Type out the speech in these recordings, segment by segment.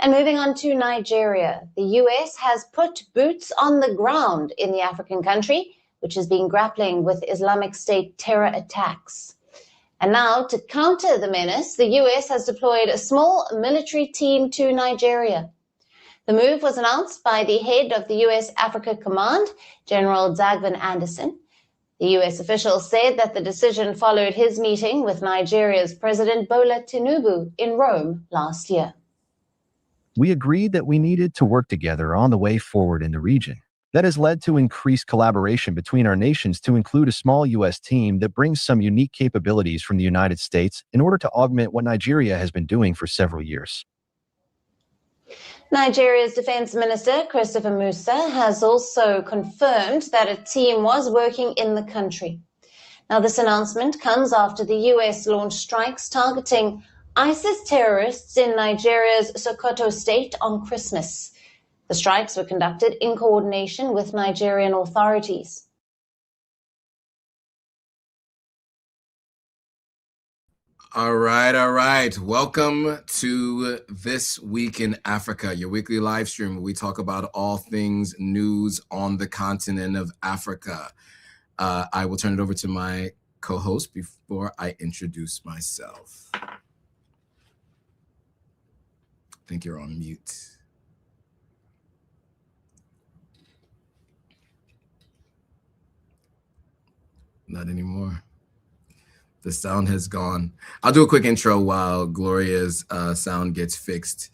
And moving on to Nigeria, the US has put boots on the ground in the African country, which has been grappling with Islamic State terror attacks. And now, to counter the menace, the US has deployed a small military team to Nigeria. The move was announced by the head of the US Africa Command, General Dagvin Anderson. The US official said that the decision followed his meeting with Nigeria's President Bola Tinubu in Rome last year. We agreed that we needed to work together on the way forward in the region. That has led to increased collaboration between our nations to include a small U.S. team that brings some unique capabilities from the United States in order to augment what Nigeria has been doing for several years. Nigeria's Defense Minister, Christopher Musa, has also confirmed that a team was working in the country. Now, this announcement comes after the U.S. launched strikes targeting ISIS terrorists in Nigeria's Sokoto state on Christmas. The strikes were conducted in coordination with Nigerian authorities. All right. Welcome to This Week in Africa, your weekly live stream where we talk about all things news on the continent of Africa. I will turn it over to my co-host before I introduce myself. I think you're on mute. Not anymore. The sound has gone. I'll do a quick intro while Gloria's sound gets fixed.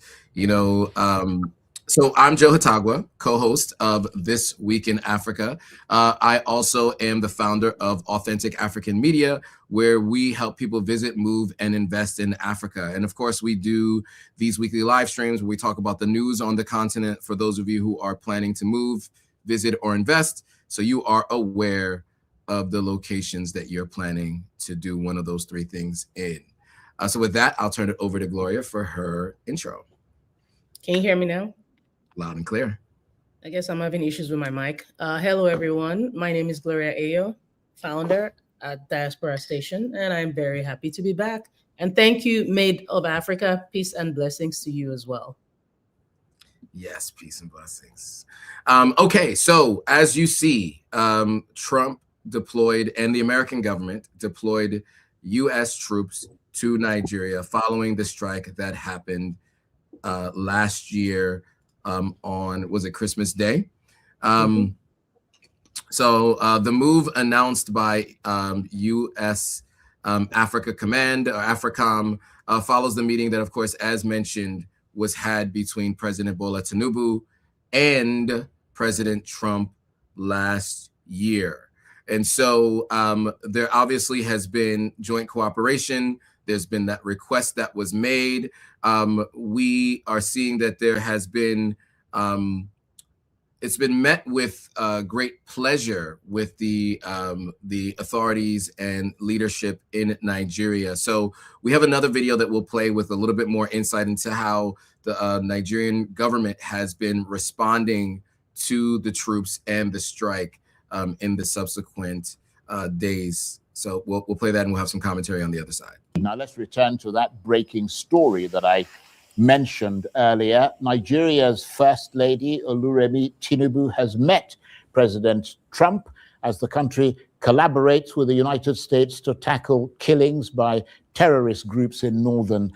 So I'm Joe Hatagwa, co-host of This Week in Africa. I also am the founder of Authentic African Media, where we help people visit, move, and invest in Africa. And of course, we do these weekly live streams where we talk about the news on the continent for those of you who are planning to move, visit, or invest, so you are aware of the locations that you're planning to do one of those three things in. So with that, I'll turn it over to Gloria for her intro. Can you hear me now? Loud and clear. I guess I'm having issues with my mic. Hello, everyone. My name is Gloria Ayo, founder at Diaspora Station, and I'm very happy to be back. And thank you, Made of Africa. Peace and blessings to you as well. Yes, peace and blessings. Okay, so as you see, Trump deployed and the American government deployed U.S. troops to Nigeria following the strike that happened last year on, was it Christmas Day? So the move announced by U.S. Africa Command, or AFRICOM, follows the meeting that, of course, as mentioned, was had between President Bola Tinubu and President Trump last year. And so there obviously has been joint cooperation. There's been that request that was made. We are seeing that there has been, it's been met with great pleasure with the authorities and leadership in Nigeria. So we have another video that we'll play with a little bit more insight into how the Nigerian government has been responding to the troops and the strike in the subsequent days. So we'll play that and we'll have some commentary on the other side. Now let's return to that breaking story that I mentioned earlier. Nigeria's First Lady, Oluremi Tinubu, has met President Trump as the country collaborates with the United States to tackle killings by terrorist groups in northern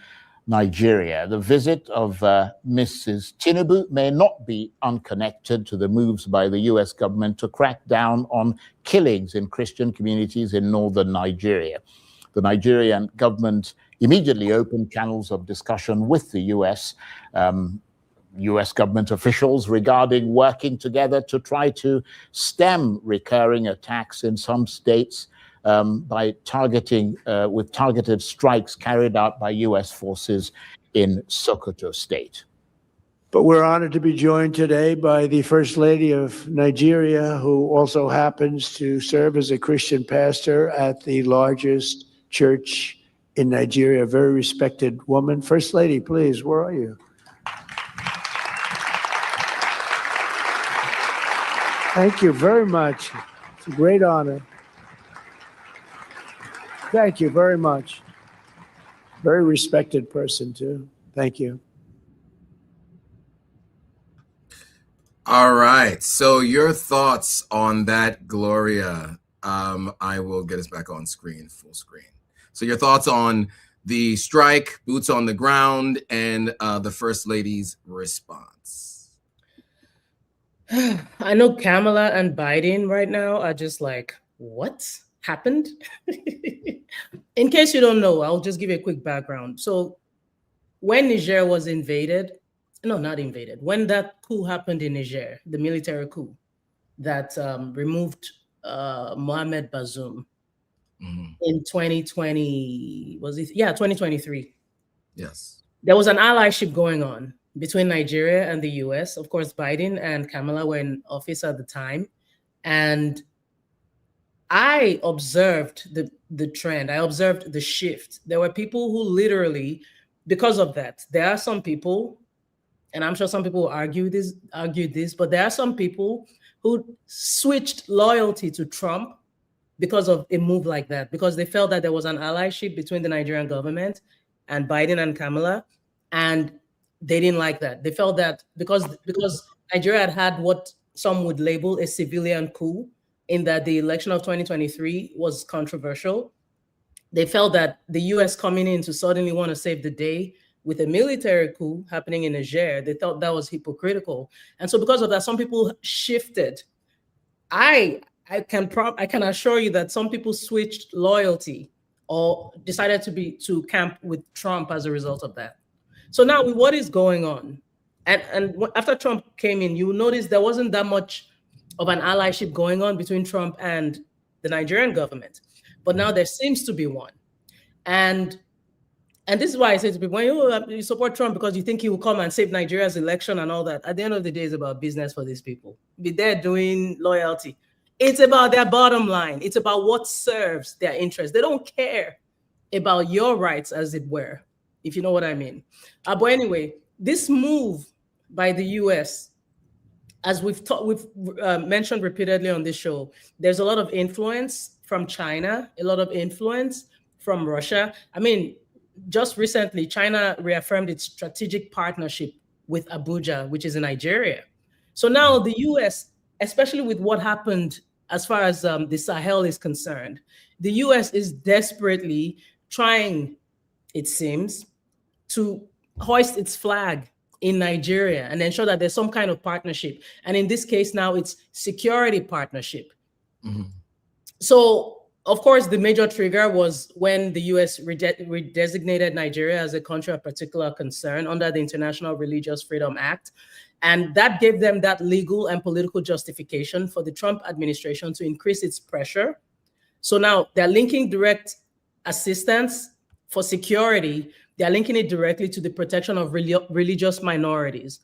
Nigeria. The visit of Mrs. Tinubu may not be unconnected to the moves by the US government to crack down on killings in Christian communities in northern Nigeria. The Nigerian government immediately opened channels of discussion with the US government officials regarding working together to try to stem recurring attacks in some states by targeting with targeted strikes carried out by U.S. forces in Sokoto state. But we're honored to be joined today by the First Lady of Nigeria, who also happens to serve as a Christian pastor at the largest church in Nigeria, a very respected woman. First Lady, please, where are you? Thank you very much. It's a great honor. Thank you very much. Very respected person, too. Thank you. All right. So your thoughts on that, Gloria? I will get us back on screen, full screen. So your thoughts on the strike, boots on the ground, and the First Lady's response. I know Kamala and Biden right now are just like, what happened? In case you don't know, I'll just give you a quick background. So when Niger was invaded, no, not invaded, when that coup happened in Niger, the military coup that removed Mohamed Bazoum in 2020, was it? Yeah, 2023. Yes. There was an allyship going on between Nigeria and the US. Of course, Biden and Kamala were in office at the time. And I observed the trend. I observed the shift. There were people who literally, because of that, there are some people, and I'm sure some people will argue this, but there are some people who switched loyalty to Trump because of a move like that, because they felt that there was an allyship between the Nigerian government and Biden and Kamala, and they didn't like that. They felt that because Nigeria had had what some would label a civilian coup, in that the election of 2023 was controversial. They felt that the US coming in to suddenly want to save the day with a military coup happening in Niger, they thought that was hypocritical. And so because of that, some people shifted. I can assure you that some people switched loyalty or decided to camp with Trump as a result of that. So now with what is going on, and after Trump came in, you notice there wasn't that much of an allyship going on between Trump and the Nigerian government. But now there seems to be one. And this is why I say to people, when you support Trump because you think he will come and save Nigeria's election and all that, at the end of the day, it's about business for these people. They're doing loyalty. It's about their bottom line. It's about what serves their interest. They don't care about your rights, as it were, if you know what I mean. But anyway, this move by the US, as we've mentioned repeatedly on this show, there's a lot of influence from China, a lot of influence from Russia. I mean, just recently, China reaffirmed its strategic partnership with Abuja, which is in Nigeria. So now the US, especially with what happened as far as the Sahel is concerned, the US is desperately trying, it seems, to hoist its flag in Nigeria and ensure that there's some kind of partnership. And in this case now, it's security partnership. So, of course, the major trigger was when the US redesignated Nigeria as a country of particular concern under the International Religious Freedom Act. And that gave them that legal and political justification for the Trump administration to increase its pressure. So now they're linking direct assistance for security. They're linking it directly to the protection of religious minorities.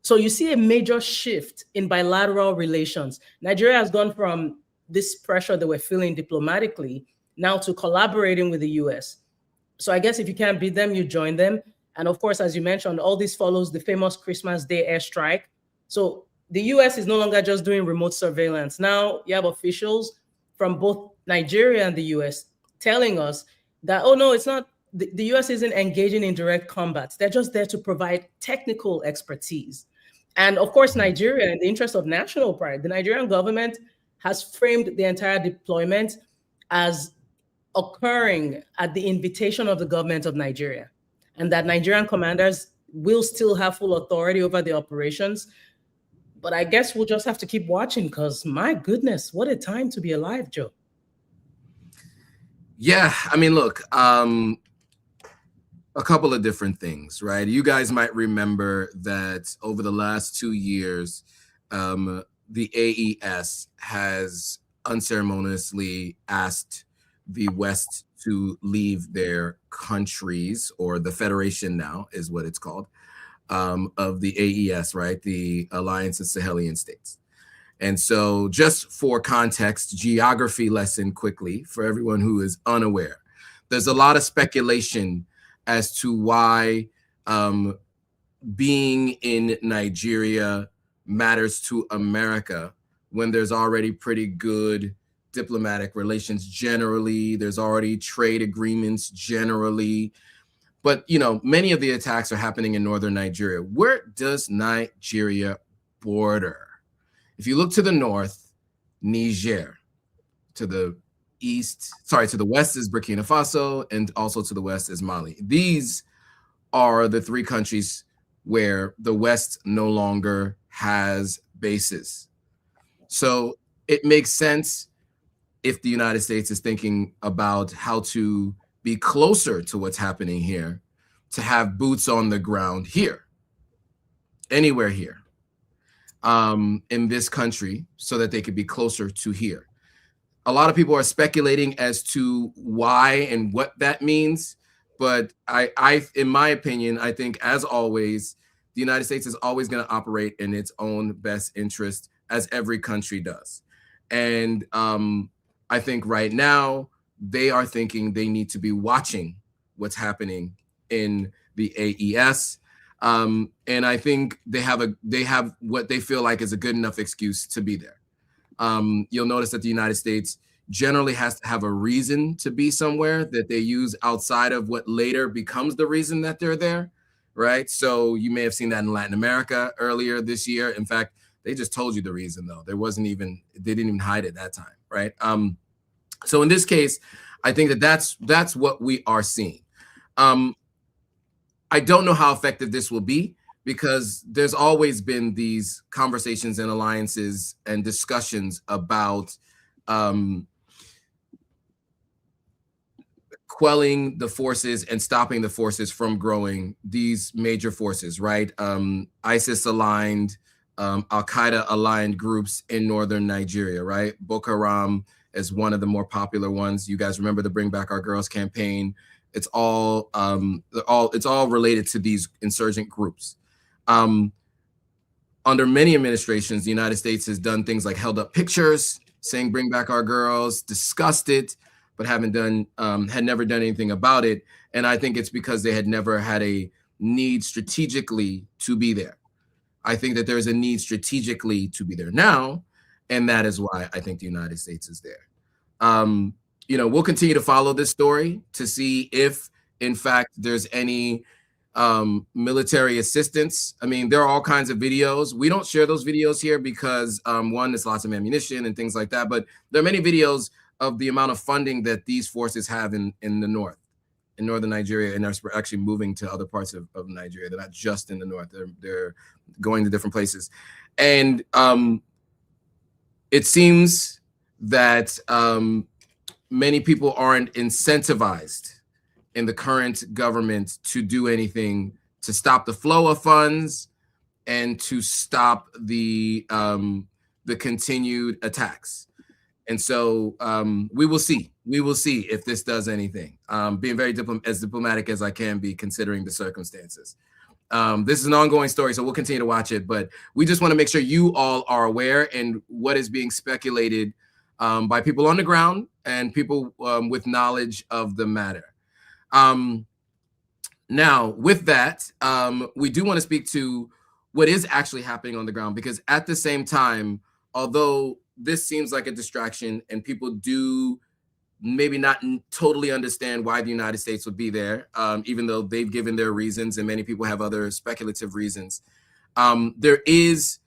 So you see a major shift in bilateral relations. Nigeria has gone from this pressure that we're feeling diplomatically now to collaborating with the US. So I guess if you can't beat them, you join them. And of course, as you mentioned, all this follows the famous Christmas Day airstrike. So the US is no longer just doing remote surveillance. Now you have officials from both Nigeria and the US telling us that, oh no, it's not, the US isn't engaging in direct combat. They're just there to provide technical expertise. And of course, Nigeria, in the interest of national pride, the Nigerian government has framed the entire deployment as occurring at the invitation of the government of Nigeria, and that Nigerian commanders will still have full authority over the operations. But I guess we'll just have to keep watching, because my goodness, what a time to be alive, Joe. Yeah, I mean, look, a couple of different things, right? You guys might remember that over the last 2 years, the AES has unceremoniously asked the West to leave their countries, or the Federation now is what it's called, of the AES, right? The Alliance of Sahelian States. And so just for context, geography lesson quickly for everyone who is unaware, there's a lot of speculation as to why being in Nigeria matters to America when there's already pretty good diplomatic relations generally. There's already trade agreements generally. But, you know, many of the attacks are happening in northern Nigeria. Where does Nigeria border. If you look to the north, Niger, to the west is Burkina Faso, and also to the west is Mali. These are the three countries where the West no longer has bases. So it makes sense if the United States is thinking about how to be closer to what's happening here, to have boots on the ground here, anywhere here, in this country, so that they could be closer to here. A lot of people are speculating as to why and what that means. But in my opinion, I think, as always, the United States is always going to operate in its own best interest, as every country does. And I think right now they are thinking they need to be watching what's happening in the AES. And I think they have what they feel like is a good enough excuse to be there. You'll notice that the United States generally has to have a reason to be somewhere that they use outside of what later becomes the reason that they're there, right? So you may have seen that in Latin America earlier this year. In fact, they just told you the reason, though. They didn't even hide it that time, right? So in this case, I think that's what we are seeing. I don't know how effective this will be, because there's always been these conversations and alliances and discussions about quelling the forces and stopping the forces from growing, these major forces, right? ISIS aligned, Al-Qaeda aligned groups in northern Nigeria, right? Boko Haram is one of the more popular ones. You guys remember the Bring Back Our Girls campaign. It's all related to these insurgent groups. Under many administrations, the United States has done things like held up pictures saying "Bring Back Our Girls," discussed it, but had never done anything about it. And I think it's because they had never had a need strategically to be there. I think that there's a need strategically to be there now, and that is why I think the United States is there. We'll continue to follow this story to see if, in fact, there's any military assistance. I mean, there are all kinds of videos. We don't share those videos here because one, there's lots of ammunition and things like that, but there are many videos of the amount of funding that these forces have in the north, in northern Nigeria, and they're actually moving to other parts of Nigeria. They're not just in the north, they're going to different places. And it seems that many people aren't incentivized in the current government to do anything to stop the flow of funds and to stop the continued attacks. And so we will see. We will see if this does anything. Being very diplomatic as I can be, considering the circumstances. This is an ongoing story, so we'll continue to watch it. But we just want to make sure you all are aware and what is being speculated by people on the ground and people with knowledge of the matter. Now, with that, we do want to speak to what is actually happening on the ground, because at the same time, although this seems like a distraction and people do maybe not totally understand why the United States would be there, even though they've given their reasons and many people have other speculative reasons, there is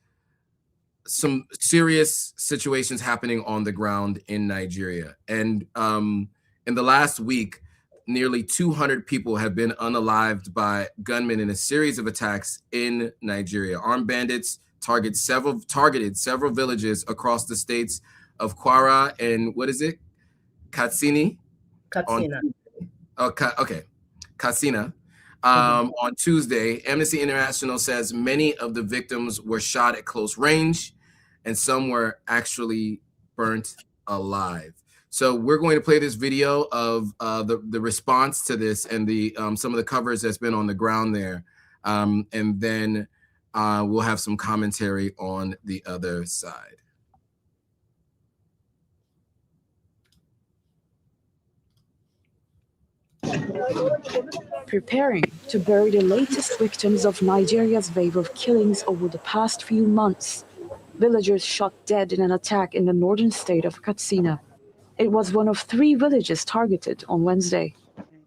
some serious situations happening on the ground in Nigeria. And in the last week, nearly 200 people have been unalived by gunmen in a series of attacks in Nigeria. Armed bandits targeted several villages across the states of Kwara and Katsina. Katsina. On Tuesday. Amnesty International says many of the victims were shot at close range and some were actually burnt alive. So we're going to play this video of the response to this and the some of the coverage that's been on the ground there. And then we'll have some commentary on the other side. Preparing to bury the latest victims of Nigeria's wave of killings over the past few months. Villagers shot dead in an attack in the northern state of Katsina. It was one of 3 villages targeted on Wednesday.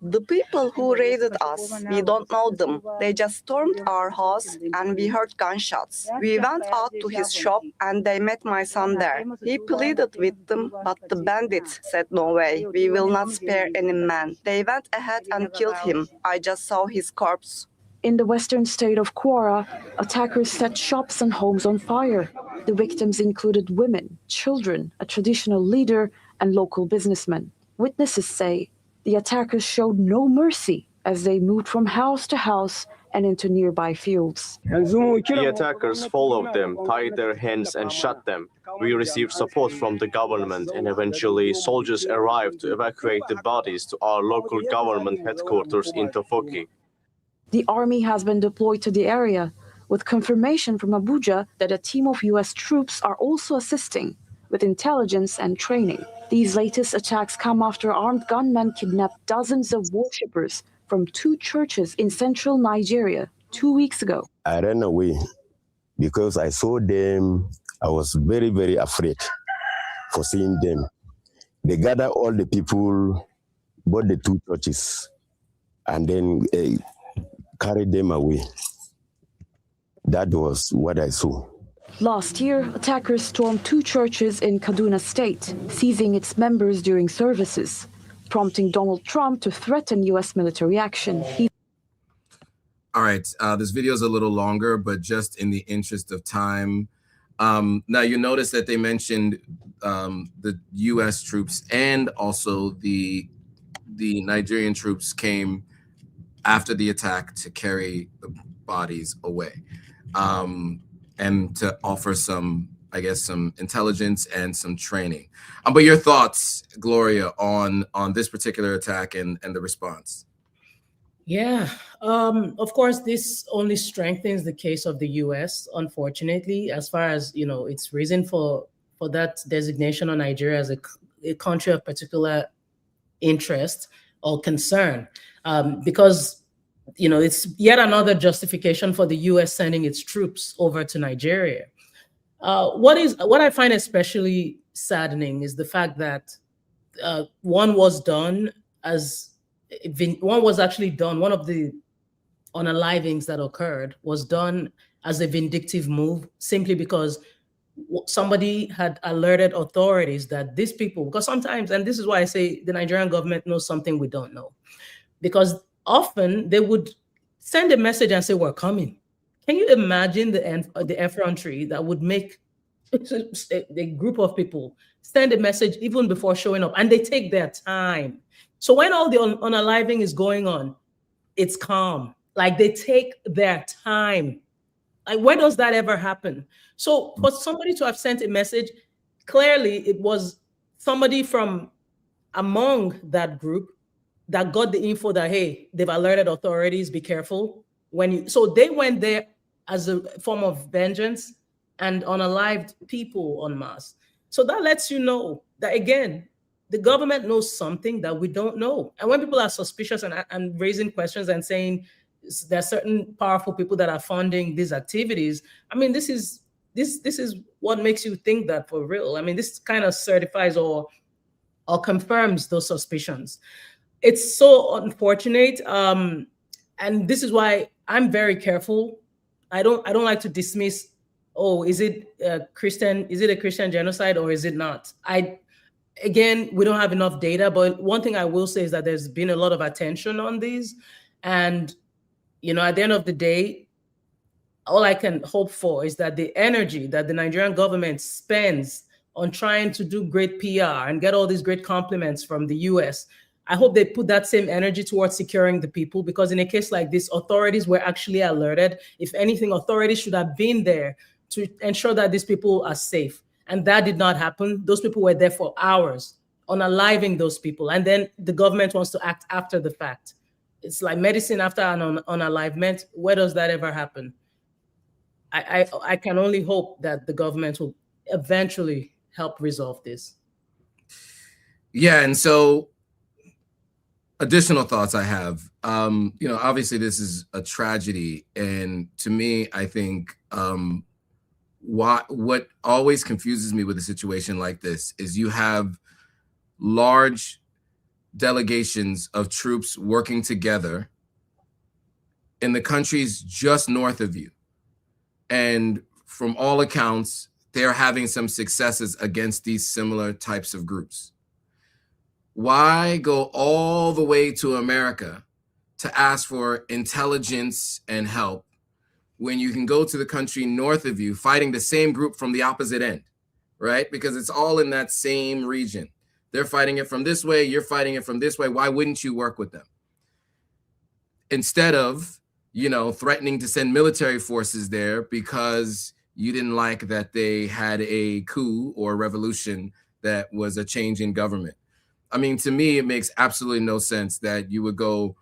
The people who raided us, we don't know them. They just stormed our house and we heard gunshots. We went out to his shop and they met my son there. He pleaded with them, but the bandits said no way, we will not spare any man. They went ahead and killed him. I just saw his corpse. In the western state of Kwara, attackers set shops and homes on fire. The victims included women, children, a traditional leader, and local businessmen. Witnesses say the attackers showed no mercy as they moved from house to house and into nearby fields. The attackers followed them, tied their hands and shot them. We received support from the government and eventually soldiers arrived to evacuate the bodies to our local government headquarters in Tofoki. The army has been deployed to the area, with confirmation from Abuja that a team of US troops are also assisting with intelligence and training. These latest attacks come after armed gunmen kidnapped dozens of worshippers from 2 churches in central Nigeria 2 weeks ago. I ran away because I saw them. I was very, very afraid for seeing them. They gathered all the people, both the 2 churches, and then carried them away. That was what I saw. Last year, attackers stormed 2 churches in Kaduna State, seizing its members during services, prompting Donald Trump to threaten U.S. military action. All right, this video is a little longer, but just in the interest of time. Now, you notice that they mentioned the U.S. troops and also the Nigerian troops came after the attack to carry the bodies away. And to offer some, I guess, some intelligence and some training. But your thoughts, Gloria, on this particular attack and the response? Yeah, of course, this only strengthens the case of the U.S., unfortunately, as far as, you know, its reason for that designation on Nigeria as a country of particular interest or concern, because you know, it's yet another justification for the U.S. sending its troops over to Nigeria. What I find especially saddening is the fact that one of the unalivings that occurred was done as a vindictive move, simply because somebody had alerted authorities that these people, because sometimes, and this is why I say the Nigerian government knows something we don't know, because often they would send a message and say, we're coming. Can you imagine the effrontery that would make a group of people send a message even before showing up? And they take their time. So when all the unaliving is going on, it's calm. Like, they take their time. Like, where does that ever happen? So for somebody to have sent a message, clearly it was somebody from among that group that got the info that, hey, they've alerted authorities, be careful. So they went there as a form of vengeance and unalived people en masse. So that lets you know that, again, the government knows something that we don't know. And when people are suspicious and raising questions and saying there are certain powerful people that are funding these activities, I mean, this is what makes you think that for real. I mean, this kind of certifies or confirms those suspicions. It's so unfortunate, and this is why I'm very careful. I don't like to dismiss, oh, is it a Christian genocide or is it not? Again, we don't have enough data, but one thing I will say is that there's been a lot of attention on these, and you know, at the end of the day, all I can hope for is that the energy that the Nigerian government spends on trying to do great PR and get all these great compliments from the US, I hope they put that same energy towards securing the people, because in a case like this, authorities were actually alerted. If anything, authorities should have been there to ensure that these people are safe. And that did not happen. Those people were there for hours unaliving those people. And then the government wants to act after the fact. It's like medicine after an unalivement. Where does that ever happen? I can only hope that the government will eventually help resolve this. Yeah, and so additional thoughts I have. You know, obviously this is a tragedy, and to me, I think what always confuses me with a situation like this is you have large delegations of troops working together in the countries just north of you. And from all accounts, they're having some successes against these similar types of groups. Why go all the way to America to ask for intelligence and help when you can go to the country north of you fighting the same group from the opposite end, right? Because it's all in that same region. They're fighting it from this way, you're fighting it from this way. Why wouldn't you work with them? Instead of, you know, threatening to send military forces there because you didn't like that they had a coup or a revolution that was a change in government. I mean, to me, it makes absolutely no sense that you would go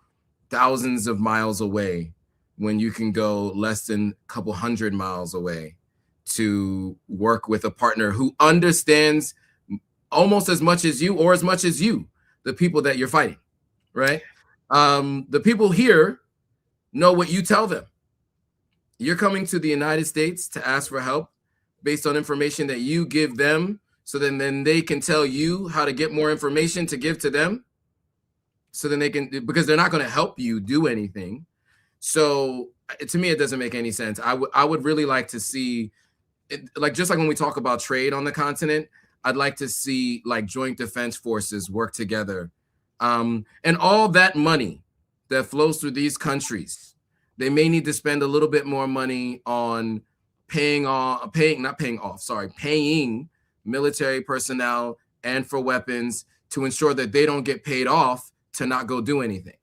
thousands of miles away when you can go less than a couple hundred miles away to work with a partner who understands almost as much as you or as much as you, the people that you're fighting, right? The people here know what you tell them. You're coming to the United States to ask for help based on information that you give them, so then they can tell you how to get more information to give to them. So then they can, because they're not going to help you do anything. So to me, it doesn't make any sense. I would really like to see, like, just like when we talk about trade on the continent, I'd like to see like joint defense forces work together. And all that money that flows through these countries, they may need to spend a little bit more money on paying military personnel and for weapons to ensure that they don't get paid off to not go do anything,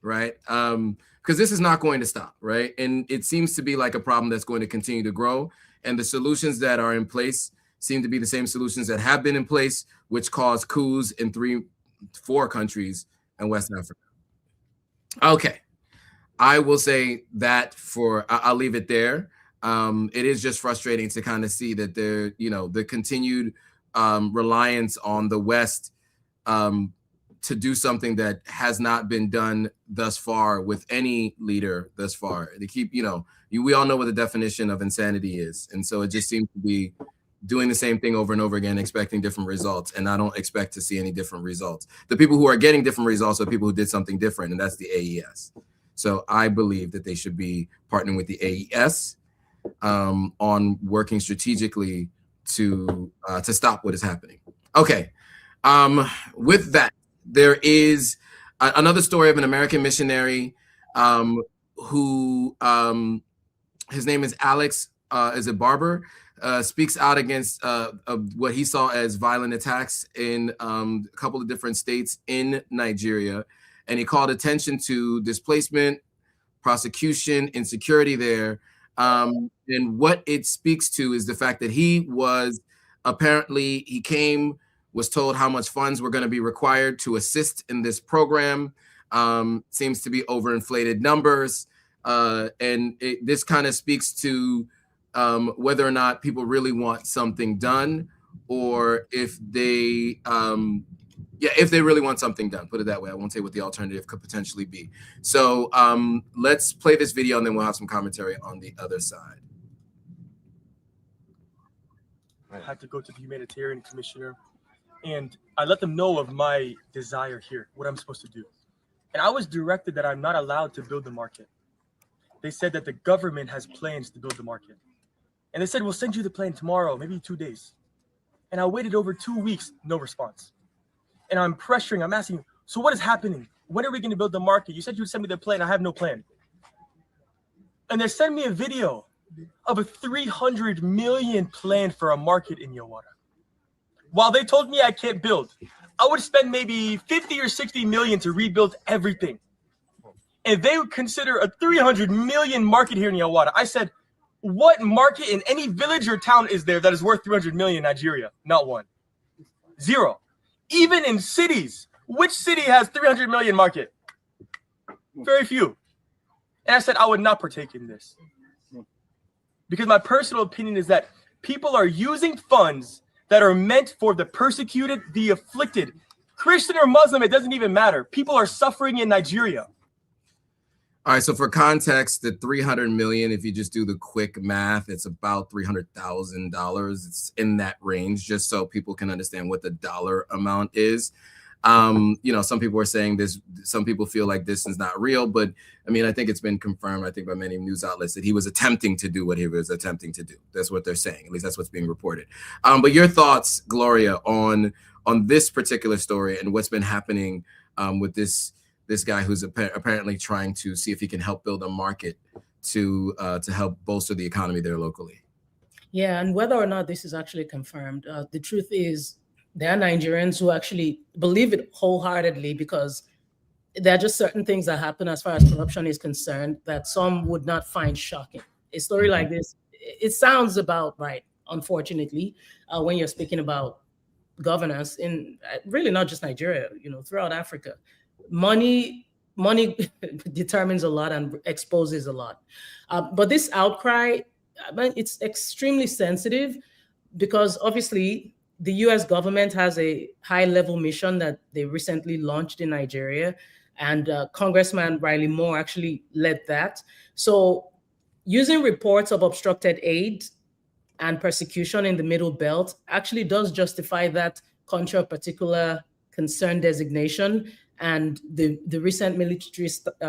right? Because this is not going to stop, right? And it seems to be like a problem that's going to continue to grow. And the solutions that are in place seem to be the same solutions that have been in place, which caused coups in 4 countries in West Africa. Okay, I will say that I'll leave it there. It is just frustrating to kind of see that the continued reliance on the West to do something that has not been done thus far with any leader thus far. They keep, we all know what the definition of insanity is. And so it just seems to be doing the same thing over and over again, expecting different results. And I don't expect to see any different results. The people who are getting different results are people who did something different, and that's the AES. So I believe that they should be partnering with the AES on working strategically to stop what is happening. Okay, with that, there is another story of an American missionary who his name is Alex Barber, speaks out against what he saw as violent attacks in a couple of different states in Nigeria. And he called attention to displacement, prosecution, insecurity there. And what it speaks to is the fact that he was was told how much funds were going to be required to assist in this program. Seems to be overinflated numbers. And this kind of speaks to whether or not people really want something done, or if they really want something done, put it that way. I won't say what the alternative could potentially be. So let's play this video and then we'll have some commentary on the other side. I had to go to the humanitarian commissioner and I let them know of my desire here, what I'm supposed to do. And I was directed that I'm not allowed to build the market. They said that the government has plans to build the market. And they said, we'll send you the plan tomorrow, maybe 2 days. And I waited over 2 weeks, no response. And I'm pressuring, I'm asking, so what is happening? When are we going to build the market? You said you would send me the plan. I have no plan. And they sent me a video of a 300 million plan for a market in Yawara. While they told me I can't build, I would spend maybe 50 or 60 million to rebuild everything. And they would consider a 300 million market here in Yawara. I said, what market in any village or town is there that is worth 300 million in Nigeria? Not one. Zero. Even in cities, which city has 300 million market? Very few. And I said I would not partake in this. Because my personal opinion is that people are using funds that are meant for the persecuted, the afflicted. Christian or Muslim, it doesn't even matter. People are suffering in Nigeria. All right, so for context, the 300 million, if you just do the quick math, it's about $300,000. It's in that range, just so people can understand what the dollar amount is. You know, some people are saying this, some people feel like this is not real, but I mean, I think it's been confirmed, I think, by many news outlets that he was attempting to do what he was attempting to do. That's what they're saying. At least that's what's being reported. But your thoughts, Gloria, on this particular story and what's been happening with this guy who's apparently trying to see if he can help build a market to help bolster the economy there locally. Yeah, and whether or not this is actually confirmed, the truth is there are Nigerians who actually believe it wholeheartedly, because there are just certain things that happen as far as corruption is concerned that some would not find shocking. A story like this, it sounds about right, unfortunately, when you're speaking about governance in really not just Nigeria, you know, throughout Africa. Money determines a lot and exposes a lot. But this outcry, it's extremely sensitive, because obviously the US government has a high-level mission that they recently launched in Nigeria, and Congressman Riley Moore actually led that. So using reports of obstructed aid and persecution in the Middle Belt actually does justify that country of particular concern designation and the recent military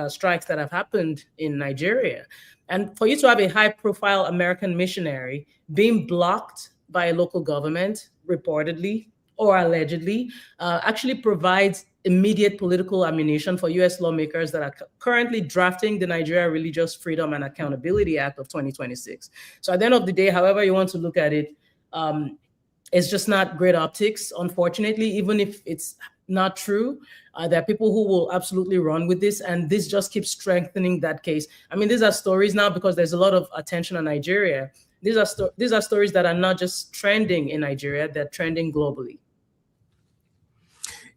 strikes that have happened in Nigeria. And for you to have a high-profile American missionary being blocked by a local government, reportedly or allegedly, actually provides immediate political ammunition for US lawmakers that are currently drafting the Nigeria Religious Freedom and Accountability Act of 2026. So at the end of the day, however you want to look at it, it's just not great optics, unfortunately, even if it's not true. There are people who will absolutely run with this, and this just keeps strengthening that case. I mean, these are stories now, because there's a lot of attention on Nigeria. These are stories that are not just trending in Nigeria, they're trending globally.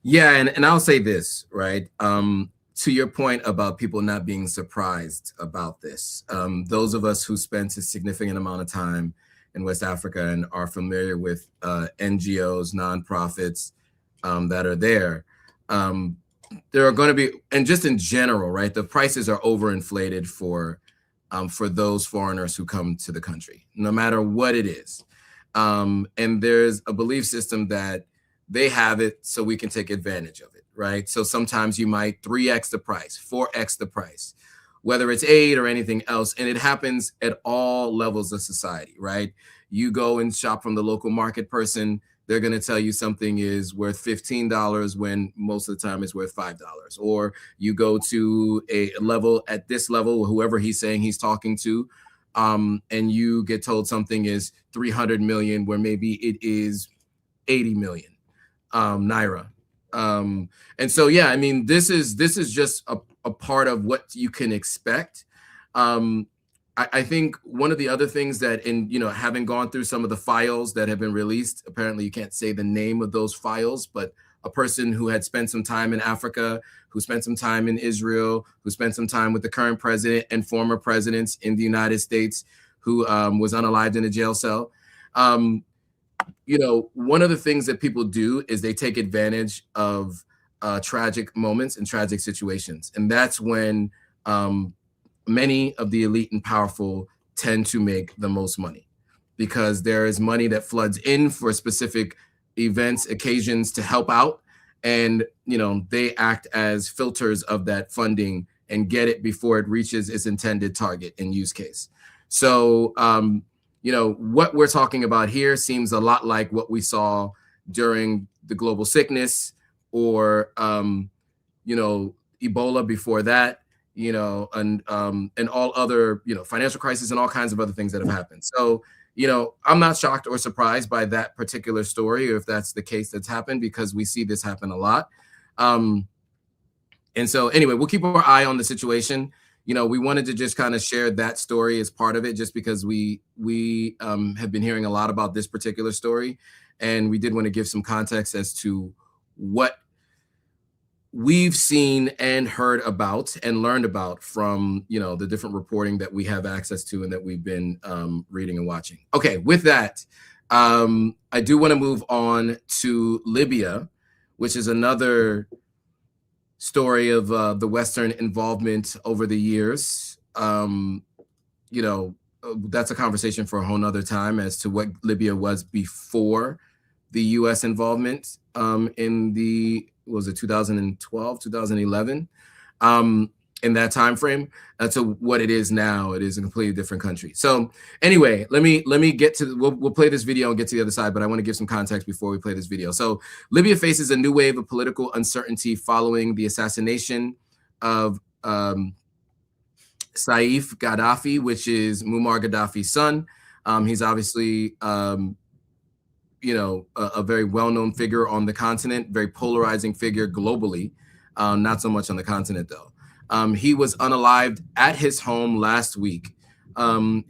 Yeah, and I'll say this, right? To your point about people not being surprised about this, those of us who spent a significant amount of time in West Africa and are familiar with NGOs, nonprofits that are there, there are going to be, and just in general, right, the prices are overinflated for those foreigners who come to the country, no matter what it is. And there's a belief system that they have it so we can take advantage of it, right? So sometimes you might 3x the price, 4x the price, whether it's aid or anything else. And it happens at all levels of society, right? You go and shop from the local market person, they're going to tell you something is worth $15 when most of the time it's worth $5. Or you go to a level at this level, whoever he's saying he's talking to, and you get told something is 300 million where maybe it is 80 million naira. And so, yeah, I mean, this is just a part of what you can expect. I think one of the other things that, having gone through some of the files that have been released, apparently you can't say the name of those files, but a person who had spent some time in Africa, who spent some time in Israel, who spent some time with the current president and former presidents in the United States, who was unalived in a jail cell. One of the things that people do is they take advantage of tragic moments and tragic situations. And that's when many of the elite and powerful tend to make the most money, because there is money that floods in for specific events, occasions to help out. And, they act as filters of that funding and get it before it reaches its intended target and use case. So, what we're talking about here seems a lot like what we saw during the global sickness or, Ebola before that, and all other, financial crises and all kinds of other things that have happened. So, I'm not shocked or surprised by that particular story, or if that's the case that's happened, because we see this happen a lot. And so anyway, we'll keep our eye on the situation. We wanted to just kind of share that story as part of it, just because we have been hearing a lot about this particular story. And we did want to give some context as to what we've seen and heard about and learned about from, the different reporting that we have access to and that we've been reading and watching. Okay, with that, I do want to move on to Libya, which is another story of the Western involvement over the years. That's a conversation for a whole nother time as to what Libya was before the U.S. involvement in the was it 2012, 2011, in that time frame, to what it is now. It is a completely different country. So anyway, let me get to, we'll play this video and get to the other side, but I want to give some context before we play this video. So Libya faces a new wave of political uncertainty following the assassination of Saif Gaddafi, which is Muammar Gaddafi's son. He's obviously, you know, a very well-known figure on the continent, very polarizing figure globally, not so much on the continent though. He was unalived at his home last week.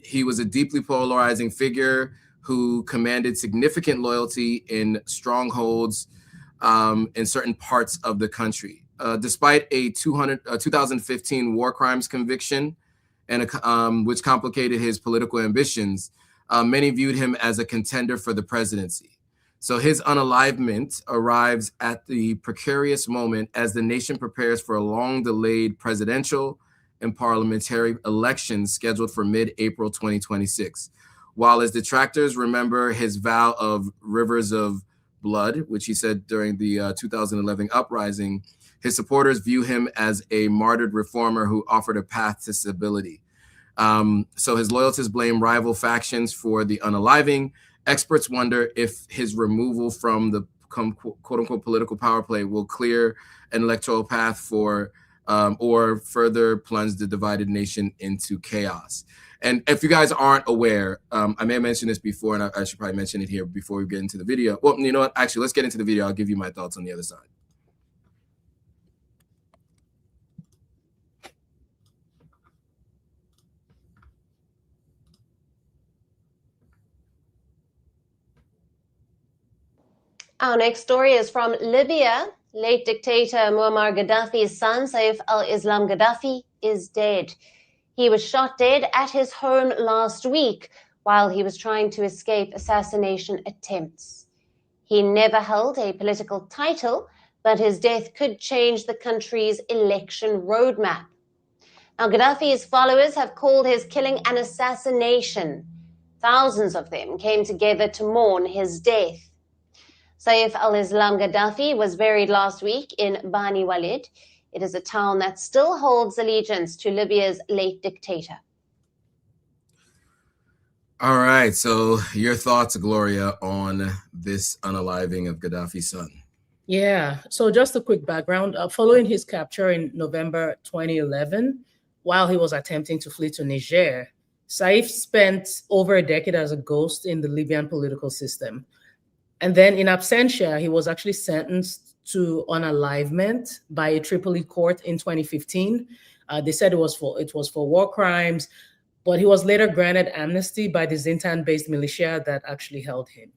He was a deeply polarizing figure who commanded significant loyalty in strongholds in certain parts of the country. Despite a 2015 war crimes conviction, and which complicated his political ambitions, many viewed him as a contender for the presidency. So his unalivement arrives at the precarious moment as the nation prepares for a long-delayed presidential and parliamentary elections scheduled for mid-April 2026. While his detractors remember his vow of rivers of blood, which he said during the 2011 uprising, his supporters view him as a martyred reformer who offered a path to stability. So his loyalists blame rival factions for the unaliving. Experts wonder if his removal from the quote-unquote political power play will clear an electoral path for or further plunge the divided nation into chaos. And if you guys aren't aware, I may have mentioned this before, and I should probably mention it here before we get into the video. Well, you know what? Actually, let's get into the video. I'll give you my thoughts on the other side. Our next story is from Libya. Late dictator Muammar Gaddafi's son, Saif al-Islam Gaddafi, is dead. He was shot dead at his home last week while he was trying to escape assassination attempts. He never held a political title, but his death could change the country's election roadmap. Now, Gaddafi's followers have called his killing an assassination. Thousands of them came together to mourn his death. Saif al-Islam Gaddafi was buried last week in Bani Walid. It is a town that still holds allegiance to Libya's late dictator. All right, so your thoughts, Gloria, on this unaliving of Gaddafi's son? Yeah, so just a quick background. Following his capture in November 2011, while he was attempting to flee to Niger, Saif spent over a decade as a ghost in the Libyan political system. And then in absentia, he was actually sentenced to unalivement by a Tripoli court in 2015. They said it was for war crimes, but he was later granted amnesty by the Zintan-based militia that actually held him.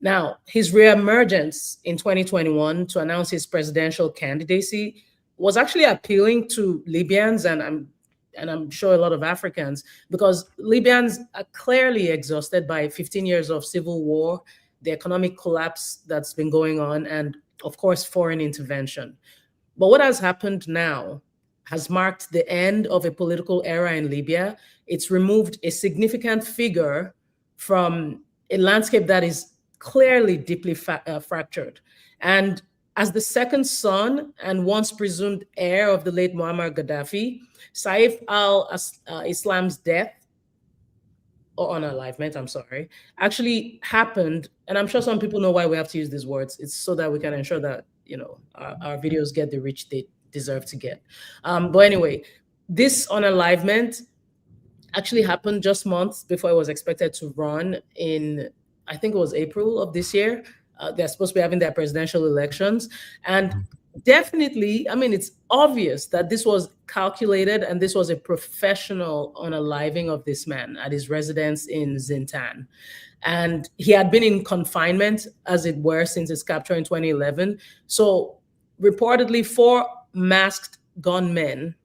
Now, his reemergence in 2021 to announce his presidential candidacy was actually appealing to Libyans and I'm sure a lot of Africans, because Libyans are clearly exhausted by 15 years of civil war, the economic collapse that's been going on, and of course, foreign intervention. But what has happened now has marked the end of a political era in Libya. It's removed a significant figure from a landscape that is clearly deeply fractured. And as the second son and once presumed heir of the late Muammar Gaddafi, Saif al-Islam's death, or unalivement, I'm sorry, actually happened. And I'm sure some people know why we have to use these words. It's so that we can ensure that, you know, our videos get the reach they deserve to get. But anyway, this unalivement actually happened just months before it was expected to run in, I think it was April of this year. They're supposed to be having their presidential elections. And definitely, I mean, it's obvious that this was calculated and this was a professional unaliving of this man at his residence in Zintan. And he had been in confinement, as it were, since his capture in 2011. So reportedly, 4 masked gunmen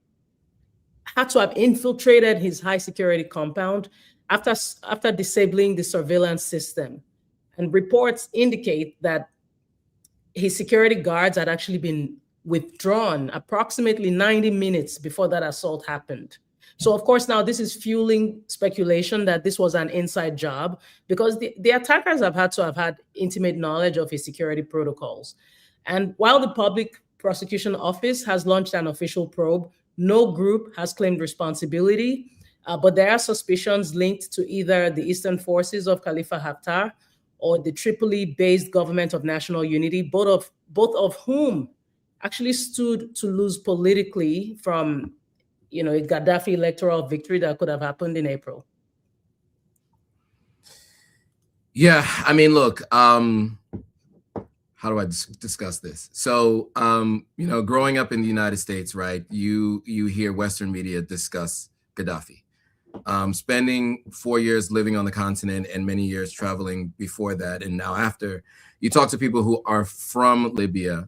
had to have infiltrated his high security compound after disabling the surveillance system. And reports indicate that his security guards had actually been withdrawn approximately 90 minutes before that assault happened. So of course, now this is fueling speculation that this was an inside job, because the attackers have had intimate knowledge of his security protocols. And while the Public Prosecution Office has launched an official probe, no group has claimed responsibility, but there are suspicions linked to either the Eastern Forces of Khalifa Haftar or the Tripoli-based Government of National Unity, both of whom actually stood to lose politically from, a Gaddafi electoral victory that could have happened in April. Yeah, I mean, look, how do I discuss this? So, growing up in the United States, right, you hear Western media discuss Gaddafi. Spending 4 years living on the continent and many years traveling before that and now after, you talk to people who are from Libya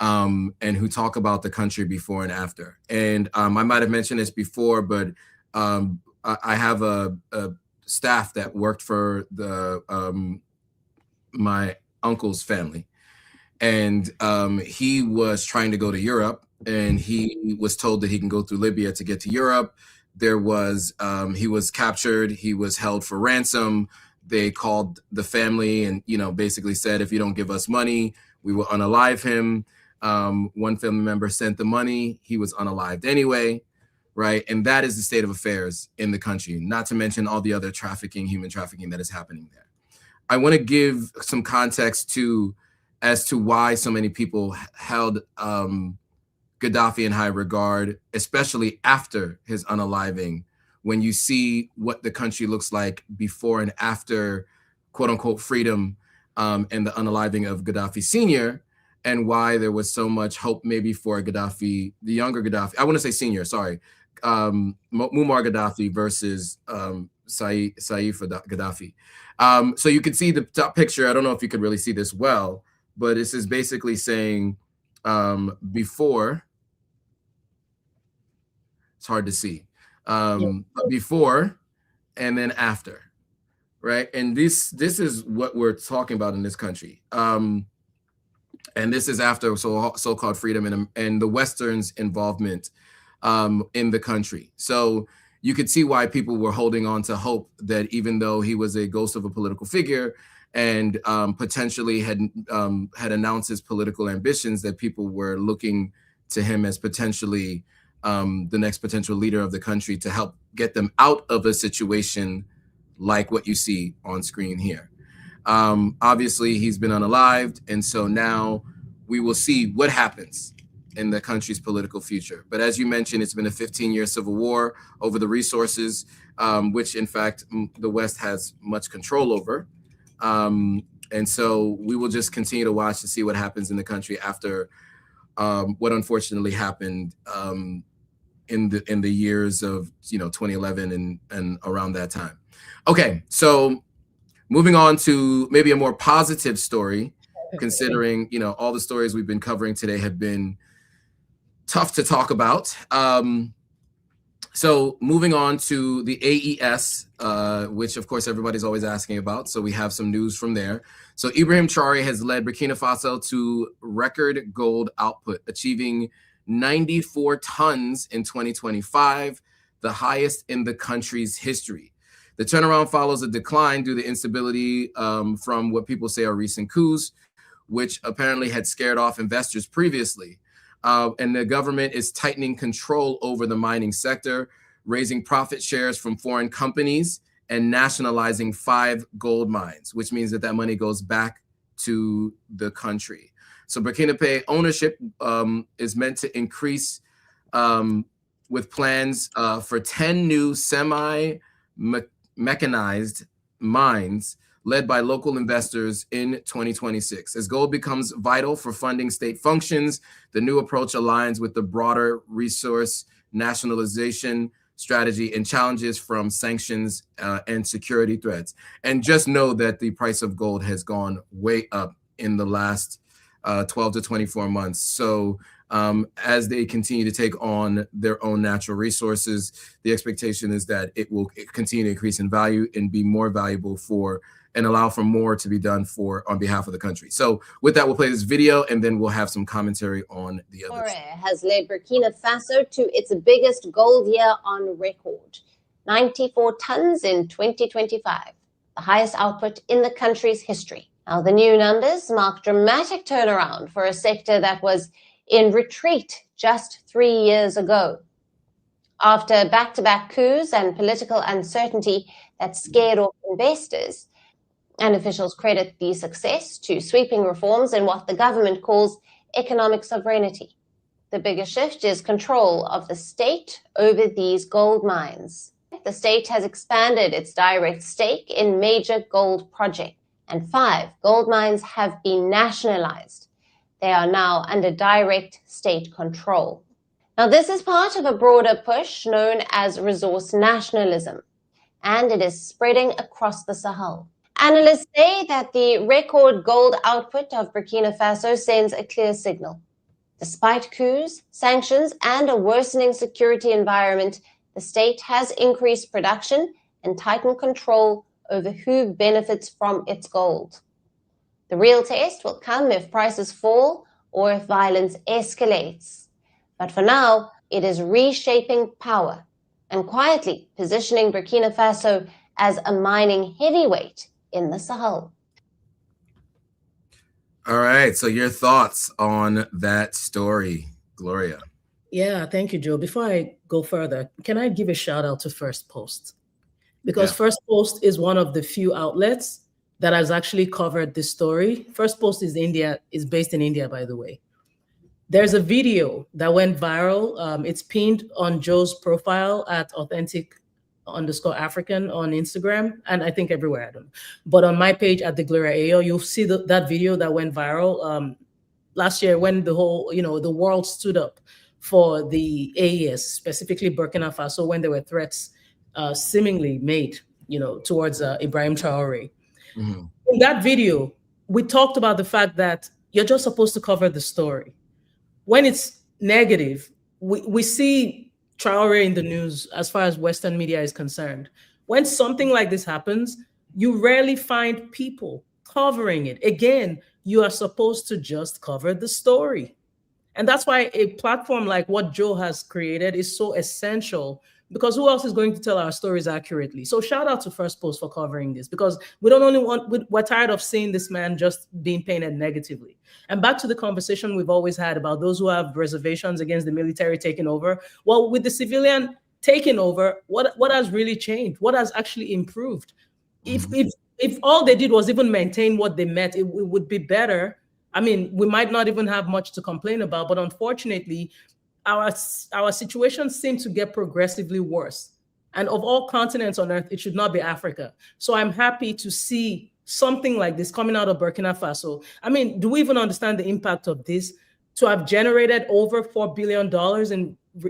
and who talk about the country before and after. And I might have mentioned this before, but I have a staff that worked for my uncle's family. And he was trying to go to Europe, and he was told that he can go through Libya to get to Europe. There was, he was captured, he was held for ransom. They called the family and, basically said, if you don't give us money, we will unalive him. One family member sent the money, he was unalived anyway, right? And that is the state of affairs in the country, not to mention all the other human trafficking that is happening there. I want to give some context as to why so many people held Gaddafi in high regard, especially after his unaliving, when you see what the country looks like before and after, quote unquote, freedom and the unaliving of Gaddafi Sr., and why there was so much hope maybe for Gaddafi, the younger Gaddafi, I want to say senior, sorry, Muammar Gaddafi versus Saif Gaddafi. So you can see the top picture. I don't know if you could really see this well, but this is basically saying before, it's hard to see, before and then after, right? And this is what we're talking about in this country. And this is after so-called freedom and the Western's involvement in the country. So you could see why people were holding on to hope that even though he was a ghost of a political figure and potentially had announced his political ambitions, that people were looking to him as potentially the next potential leader of the country to help get them out of a situation like what you see on screen here. Obviously, he's been unalived, and so now we will see what happens in the country's political future. But as you mentioned, it's been a 15-year civil war over the resources, which in fact the West has much control over. And so we will just continue to watch to see what happens in the country after what unfortunately happened in the years of 2011 and around that time. Okay, so moving on to maybe a more positive story, considering all the stories we've been covering today have been tough to talk about. So moving on to the AES, which of course everybody's always asking about. So we have some news from there. So Ibrahim Traore has led Burkina Faso to record gold output, achieving 94 tons in 2025, the highest in the country's history. The turnaround follows a decline due to instability from what people say are recent coups, which apparently had scared off investors previously. And the government is tightening control over the mining sector, raising profit shares from foreign companies and nationalizing 5 gold mines, which means that money goes back to the country. So Burkina Faso ownership is meant to increase with plans for 10 new semi-mechanized mines led by local investors in 2026. As gold becomes vital for funding state functions, the new approach aligns with the broader resource nationalization strategy and challenges from sanctions and security threats. And just know that the price of gold has gone way up in the last 12 to 24 months. So as they continue to take on their own natural resources, the expectation is that it will continue to increase in value and be more valuable and allow for more to be done on behalf of the country. So with that, we'll play this video and then we'll have some commentary on the others. Kwara has led Burkina Faso to its biggest gold year on record, 94 tons in 2025, the highest output in the country's history. Now, the new numbers mark dramatic turnaround for a sector that was in retreat just 3 years ago. After back-to-back coups and political uncertainty that scared off investors, and officials credit the success to sweeping reforms in what the government calls economic sovereignty. The biggest shift is control of the state over these gold mines. The state has expanded its direct stake in major gold projects, and 5 gold mines have been nationalized. They are now under direct state control. Now, this is part of a broader push known as resource nationalism, and it is spreading across the Sahel. Analysts say that the record gold output of Burkina Faso sends a clear signal. Despite coups, sanctions, and a worsening security environment, the state has increased production and tightened control over who benefits from its gold. The real test will come if prices fall or if violence escalates. But for now, it is reshaping power and quietly positioning Burkina Faso as a mining heavyweight in the Sahel. All right, so your thoughts on that story, Gloria? Yeah, thank you, Joe. Before I go further, can I give a shout out to First Post? Because First Post is one of the few outlets that has actually covered this story. First Post is based in India, by the way. There's a video that went viral. It's pinned on Joe's profile at authentic_African on Instagram, and I think everywhere, I don't know. But on my page at the Gloria Ayo, you'll see that video that went viral last year when the whole, the world stood up for the AES, specifically Burkina Faso, when there were threats seemingly made, towards Ibrahim Traore. Mm-hmm. In that video, we talked about the fact that you're just supposed to cover the story. When it's negative, we see Traore in the news as far as Western media is concerned. When something like this happens, you rarely find people covering it. Again, you are supposed to just cover the story. And that's why a platform like what Joe has created is so essential, because who else is going to tell our stories accurately? So shout out to First Post for covering this, because we're tired of seeing this man just being painted negatively. And back to the conversation we've always had about those who have reservations against the military taking over. Well, with the civilian taking over, what has really changed? What has actually improved? If all they did was even maintain what they met, it would be better. I mean, we might not even have much to complain about, but unfortunately, our situations seem to get progressively worse. And of all continents on earth, it should not be Africa. So I'm happy to see something like this coming out of Burkina Faso. I mean, do we even understand the impact of this? To have generated over $4 billion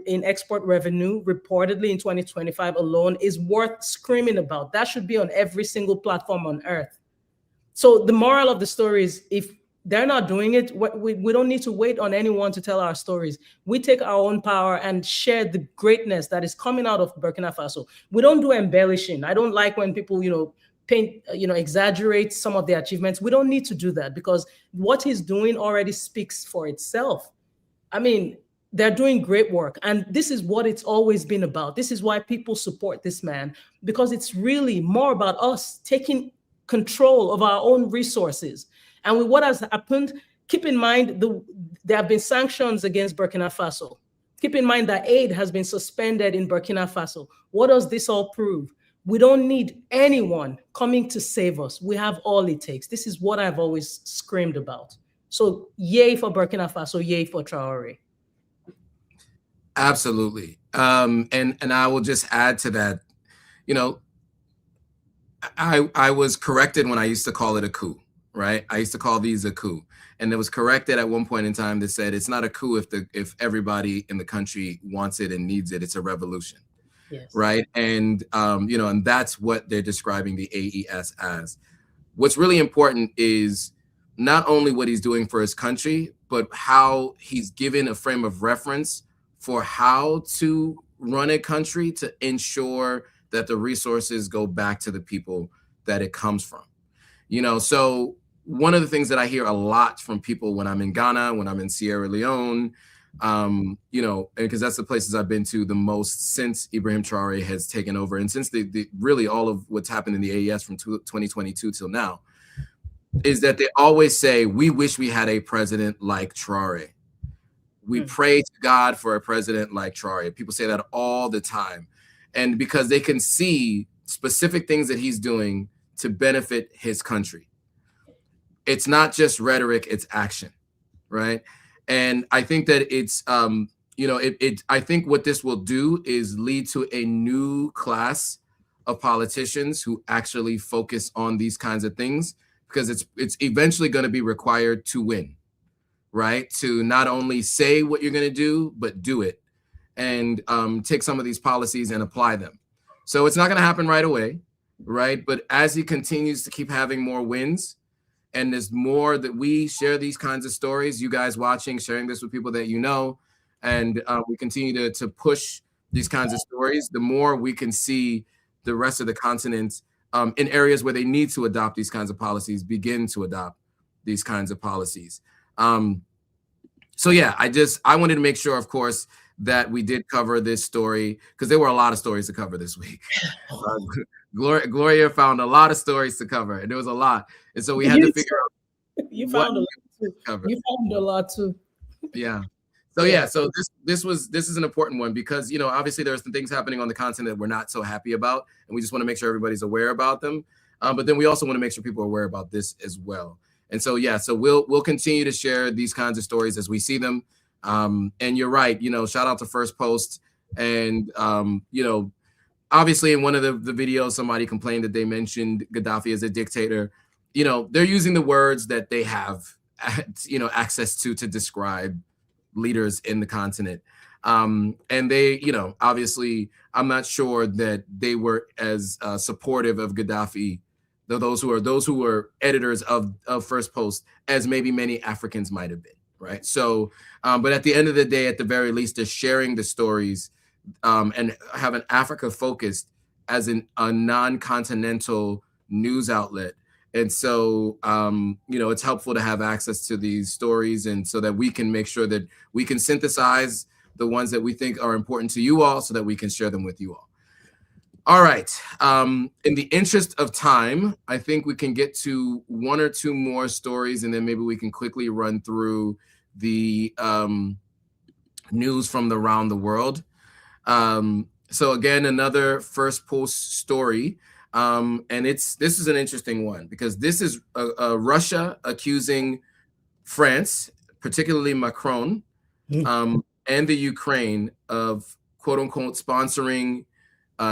in export revenue, reportedly in 2025 alone, is worth screaming about. That should be on every single platform on earth. So the moral of the story is, if they're not doing it, we don't need to wait on anyone to tell our stories. We take our own power and share the greatness that is coming out of Burkina Faso. We don't do embellishing. I don't like when people, paint, exaggerate some of the achievements. We don't need to do that, because what he's doing already speaks for itself. I mean, they're doing great work. And this is what it's always been about. This is why people support this man, because it's really more about us taking control of our own resources. And with what has happened, keep in mind, there have been sanctions against Burkina Faso. Keep in mind that aid has been suspended in Burkina Faso. What does this all prove? We don't need anyone coming to save us. We have all it takes. This is what I've always screamed about. So yay for Burkina Faso, yay for Traore. Absolutely. And I will just add to that, I was corrected when I used to call it a coup. Right, I used to call these a coup, and it was corrected at one point in time that said it's not a coup if everybody in the country wants it and needs it. It's a revolution, yes. Right? And and that's what they're describing the AES as. What's really important is not only what he's doing for his country, but how he's given a frame of reference for how to run a country to ensure that the resources go back to the people that it comes from. So one of the things that I hear a lot from people when I'm in Ghana, when I'm in Sierra Leone, because that's the places I've been to the most since Ibrahim Traore has taken over, and since really all of what's happened in the AES from 2022 till now, is that they always say, we wish we had a president like Traore. We pray to God for a president like Traore. People say that all the time. And because they can see specific things that he's doing to benefit his country. It's not just rhetoric, it's action, right? And I think that it's, I think what this will do is lead to a new class of politicians who actually focus on these kinds of things, because it's eventually going to be required to win, right? To not only say what you're going to do, but do it, and take some of these policies and apply them. So it's not going to happen right away, right? But as he continues to keep having more wins, and there's more that we share these kinds of stories, you guys watching, sharing this with people that you know, and we continue to push these kinds of stories, the more we can see the rest of the continent in areas where they need to adopt these kinds of policies, begin to adopt these kinds of policies. So yeah, I wanted to make sure, of course, that we did cover this story, because there were a lot of stories to cover this week. Gloria found a lot of stories to cover, and there was a lot. And so we had to figure out. You found a lot too. You found a lot too. Yeah. So yeah, so this is an important one, because obviously there are some things happening on the continent that we're not so happy about, and we just want to make sure everybody's aware about them. But then we also want to make sure people are aware about this as well. And so yeah, so we'll continue to share these kinds of stories as we see them. And you're right, shout out to First Post, and obviously in one of the videos somebody complained that they mentioned Gaddafi as a dictator. They're using the words that they have access to describe leaders in the continent. And they, obviously, I'm not sure that they were as supportive of Gaddafi, those who were editors of First Post, as maybe many Africans might have been, right? So, but at the end of the day, at the very least, they're sharing the stories and having Africa focused as a non-continental news outlet. And so, it's helpful to have access to these stories, and so that we can make sure that we can synthesize the ones that we think are important to you all, so that we can share them with you all. All right. In the interest of time, I think we can get to one or two more stories, and then maybe we can quickly run through the news from around the world. So again, another First Post story. And this is an interesting one, because this is Russia accusing France, particularly Macron, and the Ukraine of quote unquote sponsoring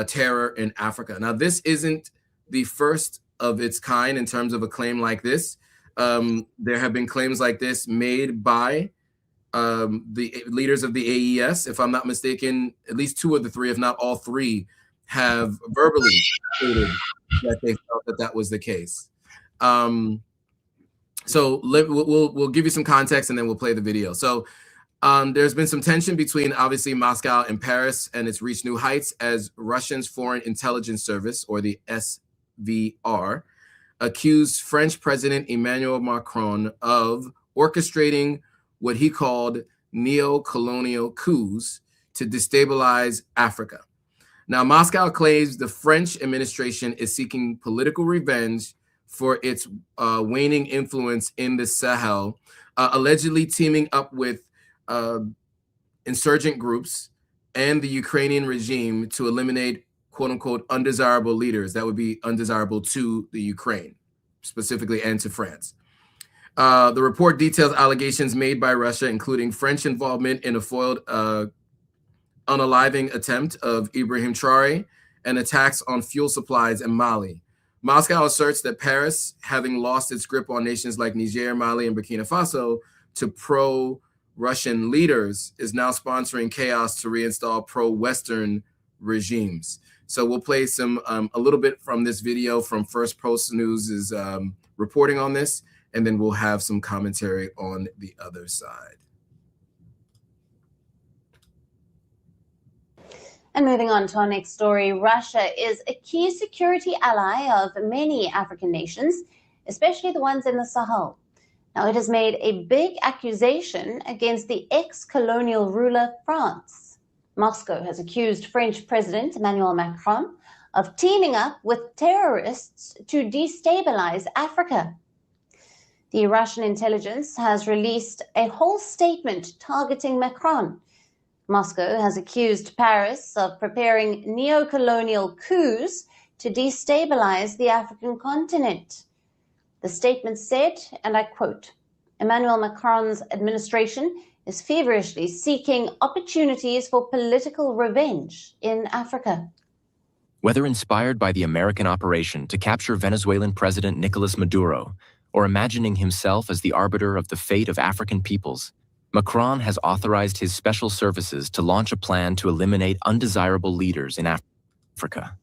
terror in Africa. Now, this isn't the first of its kind in terms of a claim like this. There have been claims like this made by the leaders of the AES. If I'm not mistaken, at least two of the three, if not all three, have verbally stated that they felt that was the case. So we'll give you some context, and then we'll play the video. So there's been some tension between, obviously, Moscow and Paris, and it's reached new heights as Russia's Foreign Intelligence Service, or the SVR, accused French President Emmanuel Macron of orchestrating what he called neo-colonial coups to destabilize Africa. Now, Moscow claims the French administration is seeking political revenge for its waning influence in the Sahel, allegedly teaming up with insurgent groups and the Ukrainian regime to eliminate, quote unquote, undesirable leaders that would be undesirable to the Ukraine specifically, and to France. The report details allegations made by Russia, including French involvement in a foiled unaliving attempt of Ibrahim Traore and attacks on fuel supplies in Mali. Moscow asserts that Paris, having lost its grip on nations like Niger, Mali, and Burkina Faso to pro-Russian leaders, is now sponsoring chaos to reinstall pro-Western regimes. So we'll play some a little bit from this video from First Post News' reporting on this, and then we'll have some commentary on the other side. And moving on to our next story, Russia is a key security ally of many African nations, especially the ones in the Sahel. Now, it has made a big accusation against the ex-colonial ruler France. Moscow has accused French President Emmanuel Macron of teaming up with terrorists to destabilize Africa. The Russian intelligence has released a whole statement targeting Macron. Moscow has accused Paris of preparing neo-colonial coups to destabilize the African continent. The statement said, and I quote, Emmanuel Macron's administration is feverishly seeking opportunities for political revenge in Africa. Whether inspired by the American operation to capture Venezuelan President Nicolas Maduro, or imagining himself as the arbiter of the fate of African peoples, Macron has authorized his special services to launch a plan to eliminate undesirable leaders in Africa.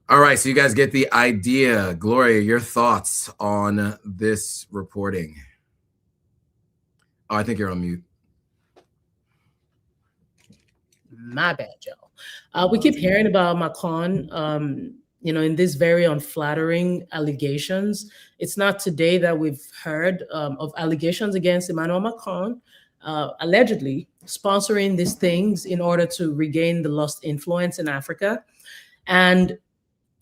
All right, so you guys get the idea. Gloria, your thoughts on this reporting? Oh, I think you're on mute. My bad, Joe. We keep hearing about Macron, in these very unflattering allegations. It's not today that we've heard of allegations against Emmanuel Macron, allegedly sponsoring these things in order to regain the lost influence in Africa. And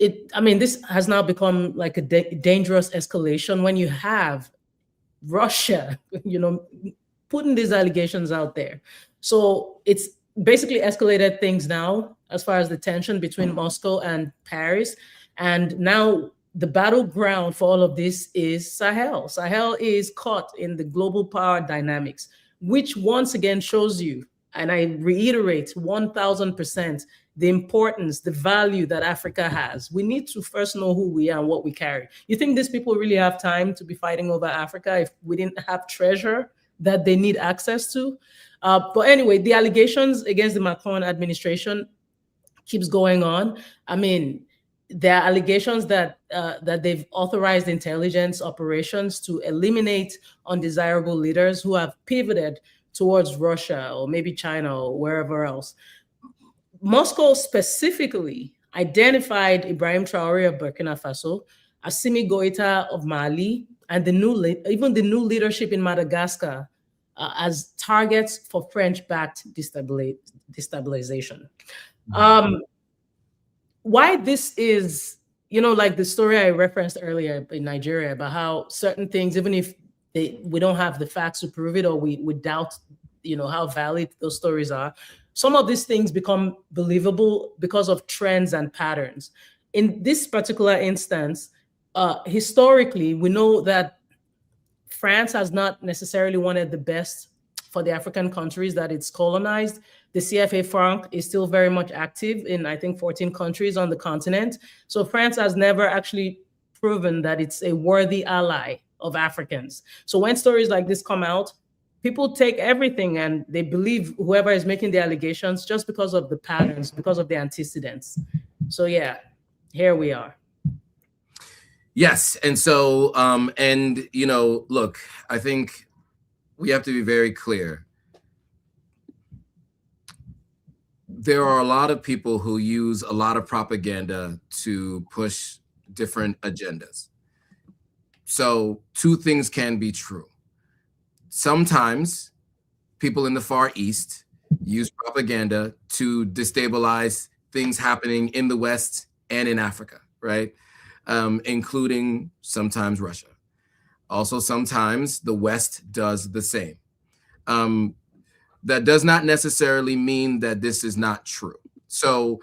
this has now become like a dangerous escalation when you have Russia, putting these allegations out there. So it's basically escalated things now as far as the tension between Moscow and Paris. And now the battleground for all of this is Sahel. Sahel is caught in the global power dynamics, which once again shows you, and I reiterate 1000%, the importance, the value that Africa has. We need to first know who we are and what we carry. You think these people really have time to be fighting over Africa if we didn't have treasure that they need access to? But anyway, the allegations against the Macron administration keeps going on. There are allegations that they've authorized intelligence operations to eliminate undesirable leaders who have pivoted towards Russia or maybe China or wherever else. Moscow specifically identified Ibrahim Traore of Burkina Faso, Assimi Goïta of Mali, and even the new leadership in Madagascar as targets for French-backed destabilization. Why this is, like the story I referenced earlier in Nigeria about how certain things, even if we don't have the facts to prove it or we doubt, how valid those stories are, some of these things become believable because of trends and patterns. In this particular instance, historically, we know that France has not necessarily wanted the best for the African countries that it's colonized. The CFA franc is still very much active in, I think, 14 countries on the continent. So France has never actually proven that it's a worthy ally of Africans. So when stories like this come out, people take everything and they believe whoever is making the allegations just because of the patterns, because of the antecedents. So yeah, here we are. Yes, and so, look, I think we have to be very clear. There are a lot of people who use a lot of propaganda to push different agendas. So two things can be true. Sometimes people in the Far East use propaganda to destabilize things happening in the West and in Africa, right? Including sometimes Russia. Also, sometimes the West does the same. That does not necessarily mean that this is not true. So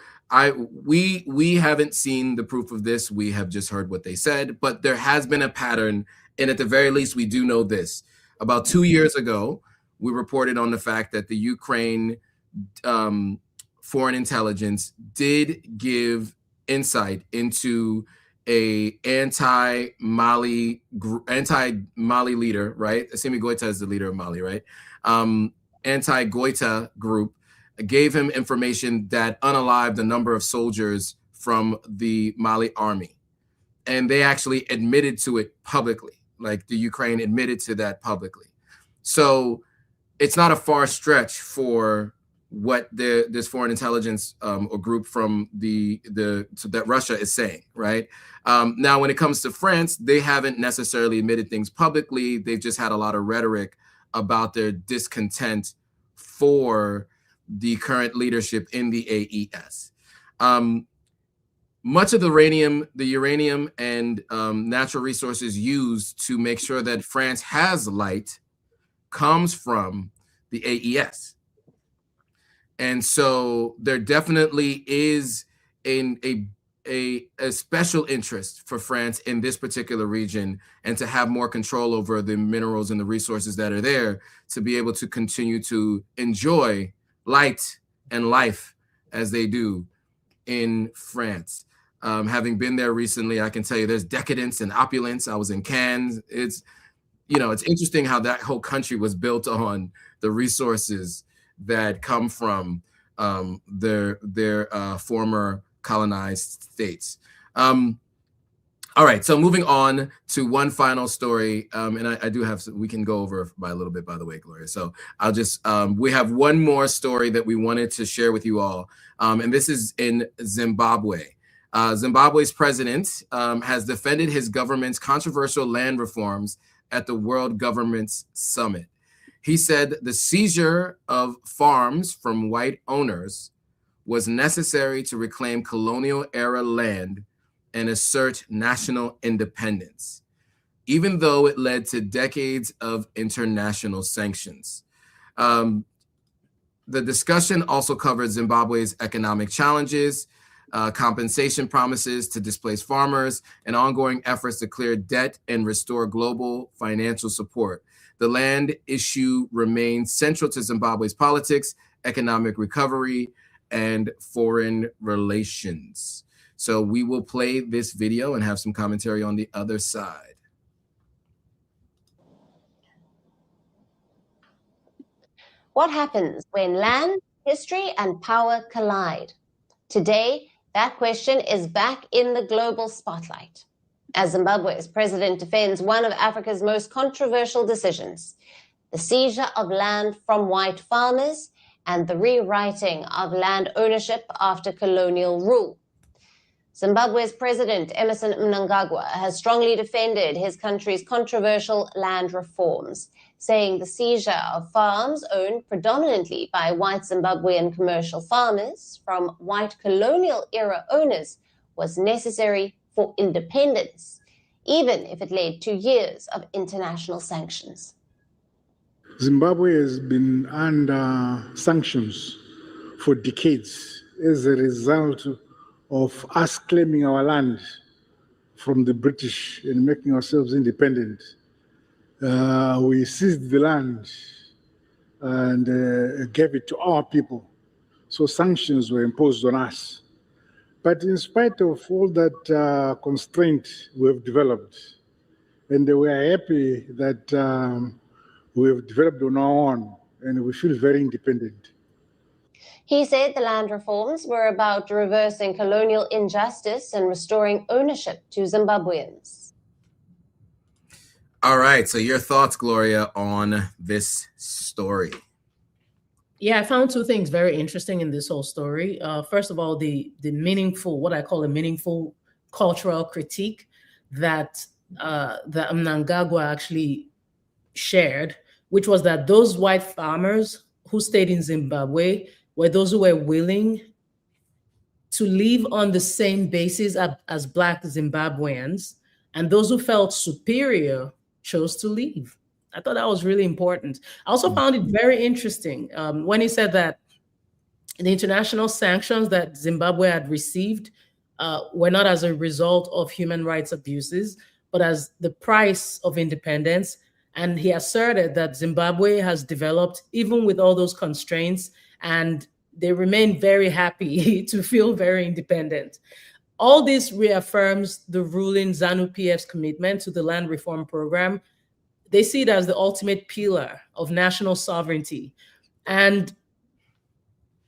we haven't seen the proof of this. We have just heard what they said, but there has been a pattern, and at the very least, we do know this. About 2 years ago, we reported on the fact that the Ukraine foreign intelligence did give insight into a anti-Mali leader, right? Assimi Goïta is the leader of Mali, right? Anti-Goïta group gave him information that unalived a number of soldiers from the Mali army. And they actually admitted to it publicly, like the Ukraine admitted to that publicly. So it's not a far stretch for what this foreign intelligence or group from that Russia is saying, right? Now, when it comes to France, they haven't necessarily admitted things publicly. They've just had a lot of rhetoric about their discontent for the current leadership in the AES. much of the uranium and natural resources used to make sure that France has light comes from the AES. And so there definitely is a special interest for France in this particular region, and to have more control over the minerals and the resources that are there, to be able to continue to enjoy light and life as they do in France. Having been there recently, I can tell you there's decadence and opulence. I was in Cannes. It's, you know, it's interesting how that whole country was built on the resources that come from their former colonized states. All right, so moving on to one final story, and I do have, we can go over by a little bit, by the way, Gloria. So I'll just, we have one more story that we wanted to share with you all, and this is in Zimbabwe. Zimbabwe's president has defended his government's controversial land reforms at the World Governments Summit. He said the seizure of farms from white owners was necessary to reclaim colonial-era land and assert national independence, even though it led to decades of international sanctions. The discussion also covered Zimbabwe's economic challenges, compensation promises to displaced farmers, and ongoing efforts to clear debt and restore global financial support. The land issue remains central to Zimbabwe's politics, economic recovery, and foreign relations. So we will play this video and have some commentary on the other side. What happens when land, history, and power collide? Today, that question is back in the global spotlight, as Zimbabwe's president defends one of Africa's most controversial decisions, the seizure of land from white farmers and the rewriting of land ownership after colonial rule. Zimbabwe's president, Emmerson Mnangagwa, has strongly defended his country's controversial land reforms, saying the seizure of farms owned predominantly by white Zimbabwean commercial farmers from white colonial-era owners was necessary for independence, even if it led to years of international sanctions. Zimbabwe has been under sanctions for decades as a result of us claiming our land from the British and making ourselves independent. We seized the land and gave it to our people. So sanctions were imposed on us. But in spite of all that constraint we have developed, and we are happy that we have developed on our own, and we feel very independent. He said the land reforms were about reversing colonial injustice and restoring ownership to Zimbabweans. All right, so your thoughts, Gloria, on this story? Yeah, I found two things very interesting in this whole story. First of all, the meaningful, what I call a meaningful cultural critique that Mnangagwa actually shared, which was that those white farmers who stayed in Zimbabwe were those who were willing to live on the same basis as Black Zimbabweans, and those who felt superior chose to leave. I thought that was really important. I also found it very interesting when he said that the international sanctions that Zimbabwe had received were not as a result of human rights abuses, but as the price of independence. And he asserted that Zimbabwe has developed, even with all those constraints, and they remain very happy to feel very independent. All this reaffirms the ruling ZANU-PF's commitment to the land reform program. They see it as the ultimate pillar of national sovereignty. And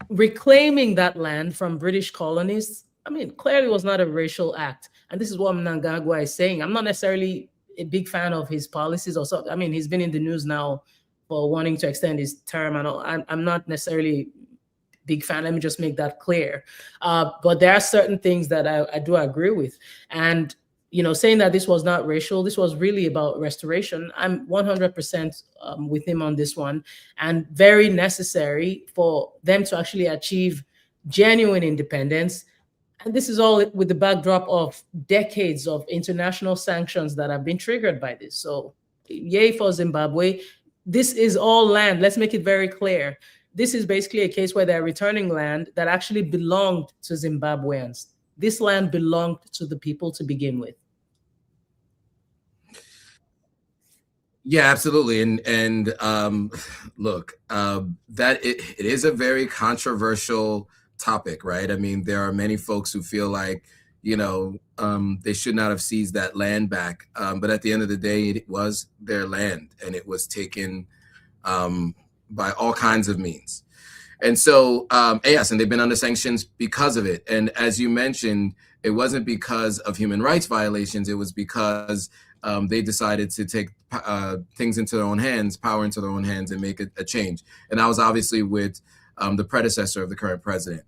reclaiming that land from British colonists, I mean, clearly was not a racial act. And this is what Mnangagwa is saying. I'm not necessarily a big fan of his policies or so. I mean, he's been in the news now for wanting to extend his term. And I'm not necessarily a big fan. Let me just make that clear. But there are certain things that I do agree with. And, you know, saying that this was not racial, this was really about restoration. I'm 100% with him on this one, and very necessary for them to actually achieve genuine independence And this is all with the backdrop of decades of international sanctions that have been triggered by this. So yay for Zimbabwe. This is all land. Let's make it very clear. This is basically a case where they're returning land that actually belonged to Zimbabweans. This land belonged to the people to begin with. Yeah, absolutely. And look, that it is a very controversial topic, right? I mean, there are many folks who feel like, you know, they should not have seized that land back. But at the end of the day, it was their land and it was taken by all kinds of means. And so, yes, and they've been under sanctions because of it. And as you mentioned, it wasn't because of human rights violations. It was because they decided to take things into their own hands, power into their own hands, and make a change. And that was obviously with the predecessor of the current president.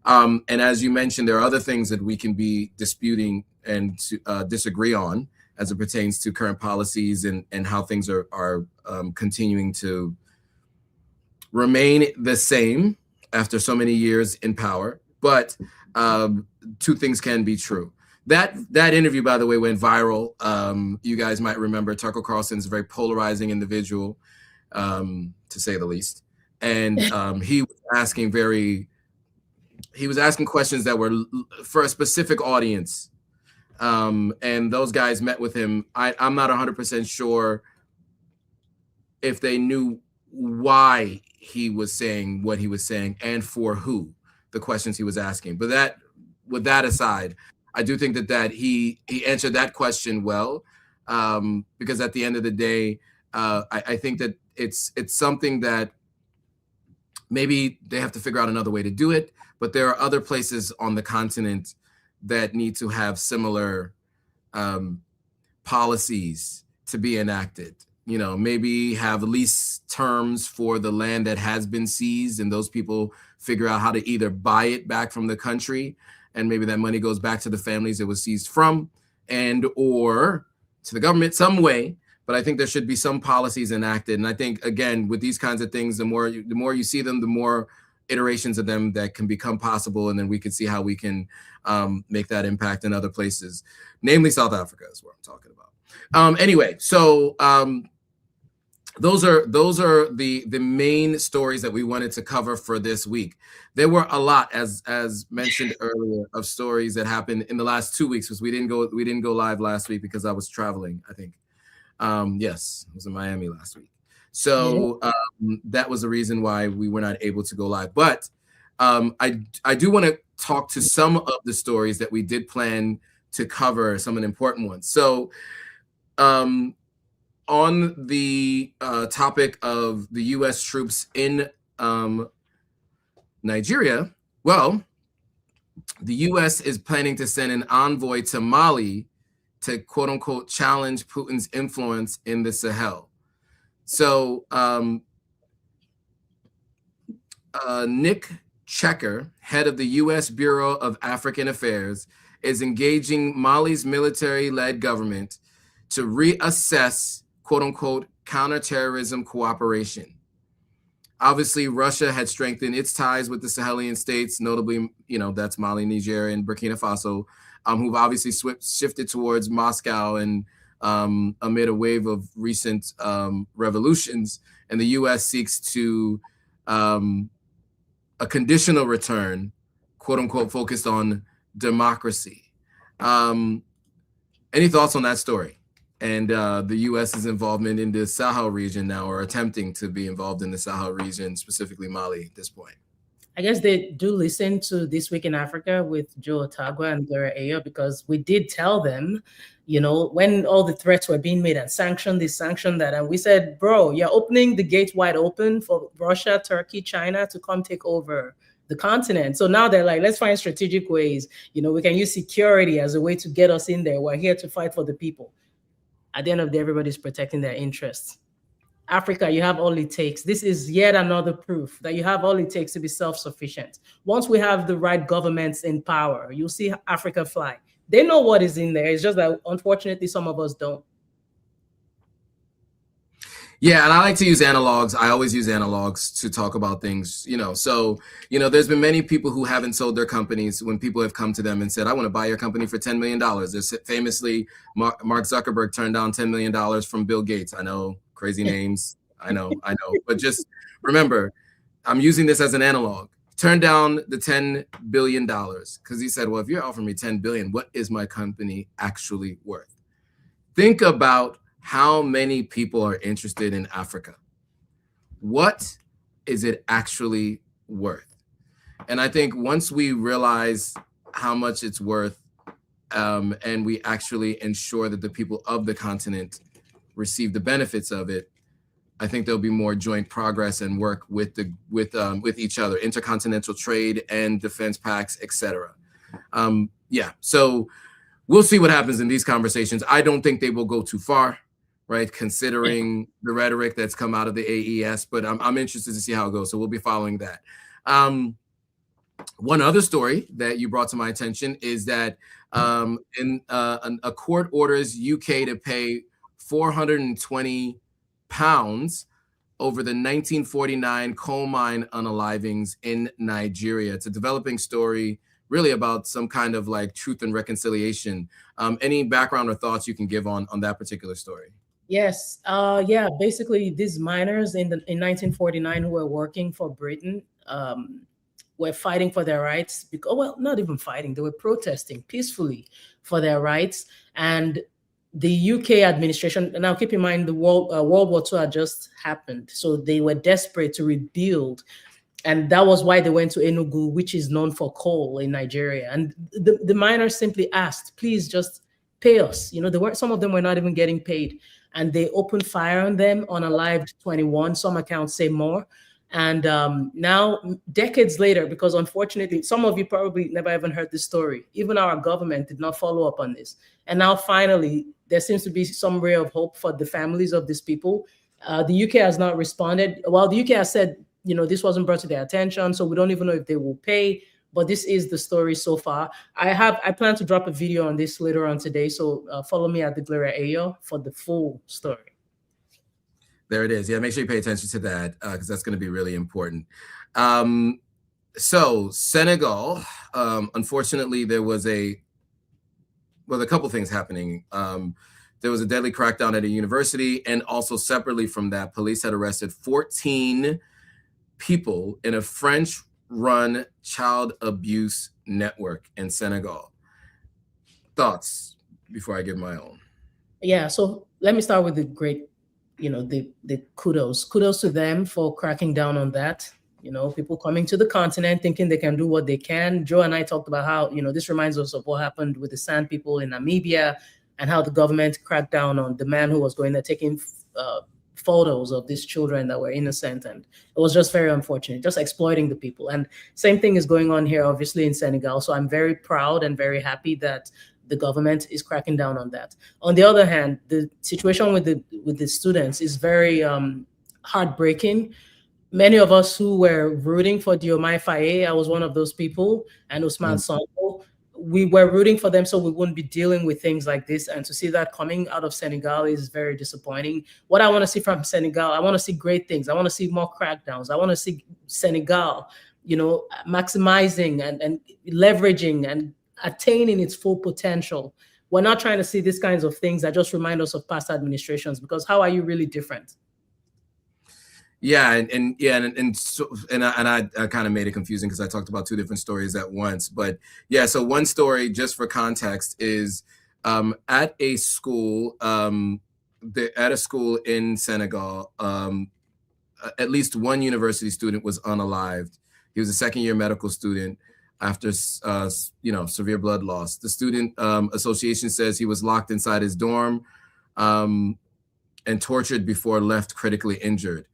And as you mentioned, there are other things that we can be disputing and disagree on as it pertains to current policies and how things are continuing to remain the same after so many years in power. But two things can be true. That interview, by the way, went viral. You guys might remember Tucker Carlson's a very polarizing individual, to say the least. And he was asking questions that were for a specific audience. And those guys met with him. I'm not 100% sure if they knew why he was saying what he was saying and for who, the questions he was asking. But with that aside, I do think that he answered that question well, because at the end of the day, I think that it's something that maybe they have to figure out another way to do it, but there are other places on the continent that need to have similar policies to be enacted. You know, maybe have lease terms for the land that has been seized, and those people figure out how to either buy it back from the country, and maybe that money goes back to the families it was seized from, and or to the government some way. But I think there should be some policies enacted. And I think, again, with these kinds of things, the more you see them, the more iterations of them that can become possible. And then we can see how we can make that impact in other places, namely South Africa is what I'm talking about. Anyway, so those are the main stories that we wanted to cover for this week. There were a lot, as mentioned earlier, of stories that happened in the last 2 weeks, because we didn't go live last week because I was traveling, I think. Yes, I was in Miami last week. So that was the reason why we were not able to go live. But I do want to talk to some of the stories that we did plan to cover, some of the important ones. So on the topic of the U.S. troops in Nigeria, well, the U.S. is planning to send an envoy to Mali to quote unquote challenge Putin's influence in the Sahel. So Nick Checker, head of the U.S. Bureau of African Affairs, is engaging Mali's military-led government to reassess quote unquote counterterrorism cooperation. Obviously, Russia had strengthened its ties with the Sahelian states, notably, that's Mali, Niger, and Burkina Faso, who've obviously shifted towards Moscow and amid a wave of recent revolutions. And the U.S. seeks to a conditional return, quote unquote, focused on democracy. Any thoughts on that story? And the U.S.'s involvement in the Sahel region now, or attempting to be involved in the Sahel region, specifically Mali at this point? I guess they do listen to This Week in Africa with Joe Otagwa and Gloria Ayo, because we did tell them, when all the threats were being made and sanction this, sanction that, and we said, bro, you're opening the gates wide open for Russia, Turkey, China to come take over the continent. So now they're like, let's find strategic ways. We can use security as a way to get us in there. We're here to fight for the people. At the end of the day, everybody's protecting their interests. Africa, you have all it takes. This is yet another proof that you have all it takes to be self-sufficient. Once we have the right governments in power, you'll see Africa fly. They know what is in there. It's just that, unfortunately, some of us don't. Yeah, and I like to use analogs. I always use analogs to talk about things, So, there's been many people who haven't sold their companies when people have come to them and said, I want to buy your company for $10 million. There's famously, Mark Zuckerberg turned down $10 million from Bill Gates. I know, crazy names. I know. But just remember, I'm using this as an analog. Turned down the $10 billion because he said, well, if you're offering me $10 billion, what is my company actually worth? Think about how many people are interested in Africa. What is it actually worth? And I think once we realize how much it's worth, and we actually ensure that the people of the continent receive the benefits of it, I think there'll be more joint progress and work with each other, intercontinental trade and defense pacts, etc. So we'll see what happens in these conversations. I don't think they will go too far, right? Considering the rhetoric that's come out of the AES, but I'm interested to see how it goes. So we'll be following that. One other story that you brought to my attention is that a court orders UK to pay 420 pounds over the 1949 coal mine unalivings in Nigeria. It's a developing story really about some kind of like truth and reconciliation. Any background or thoughts you can give on that particular story? Yes. Basically, these miners in 1949 who were working for Britain were fighting for their rights. Well, not even fighting. They were protesting peacefully for their rights. And the UK administration, now keep in mind the World War II had just happened. So they were desperate to rebuild. And that was why they went to Enugu, which is known for coal in Nigeria. And the miners simply asked, please just pay us. Some of them were not even getting paid. And they opened fire on them, unalived 21. Some accounts say more. And now, decades later, because unfortunately, some of you probably never even heard this story. Even our government did not follow up on this. And now, finally, there seems to be some ray of hope for the families of these people. The UK has not responded. Well, the UK has said, this wasn't brought to their attention, so we don't even know if they will pay. But this is the story so far. I plan to drop a video on this later on today. So follow me at the Gloria Ayo for the full story. There it is. Yeah, make sure you pay attention to that because that's going to be really important. So Senegal, unfortunately, there was a couple things happening. There was a deadly crackdown at a university, and also separately from that, police had arrested 14 people in a French-run child abuse network in Senegal. Thoughts before I give my own? Yeah, so let me start with the great, the kudos to them for cracking down on that. People coming to the continent thinking they can do what they can. Joe and I talked about how, this reminds us of what happened with the Sand people in Namibia and how the government cracked down on the man who was going there taking photos of these children that were innocent. And it was just very unfortunate, just exploiting the people. And same thing is going on here, obviously, in Senegal. So I'm very proud and very happy that the government is cracking down on that. On the other hand, the situation with the students is very heartbreaking. Many of us who were rooting for Diomaye Faye, I was one of those people, and Usman Sonko, we were rooting for them so we wouldn't be dealing with things like this. And to see that coming out of Senegal is very disappointing. What I want to see from Senegal, I want to see great things. I want to see more crackdowns. I want to see Senegal, maximizing and leveraging and attaining its full potential. We're not trying to see these kinds of things that just remind us of past administrations, because how are you really different? Yeah, I kind of made it confusing because I talked about two different stories at once. But yeah, so one story, just for context, is at a school in Senegal. At least one university student was unalived. He was a second-year medical student after severe blood loss. The student association says he was locked inside his dorm and tortured before left critically injured.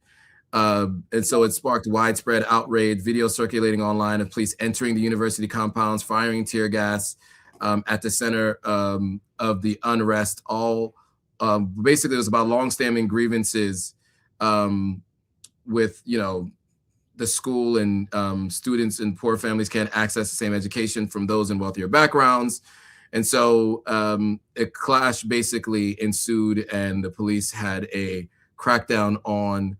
And so it sparked widespread outrage, video circulating online of police entering the university compounds, firing tear gas at the center of the unrest. Basically, it was about longstanding grievances with, the school and students in poor families can't access the same education from those in wealthier backgrounds. And so a clash basically ensued, and the police had a crackdown on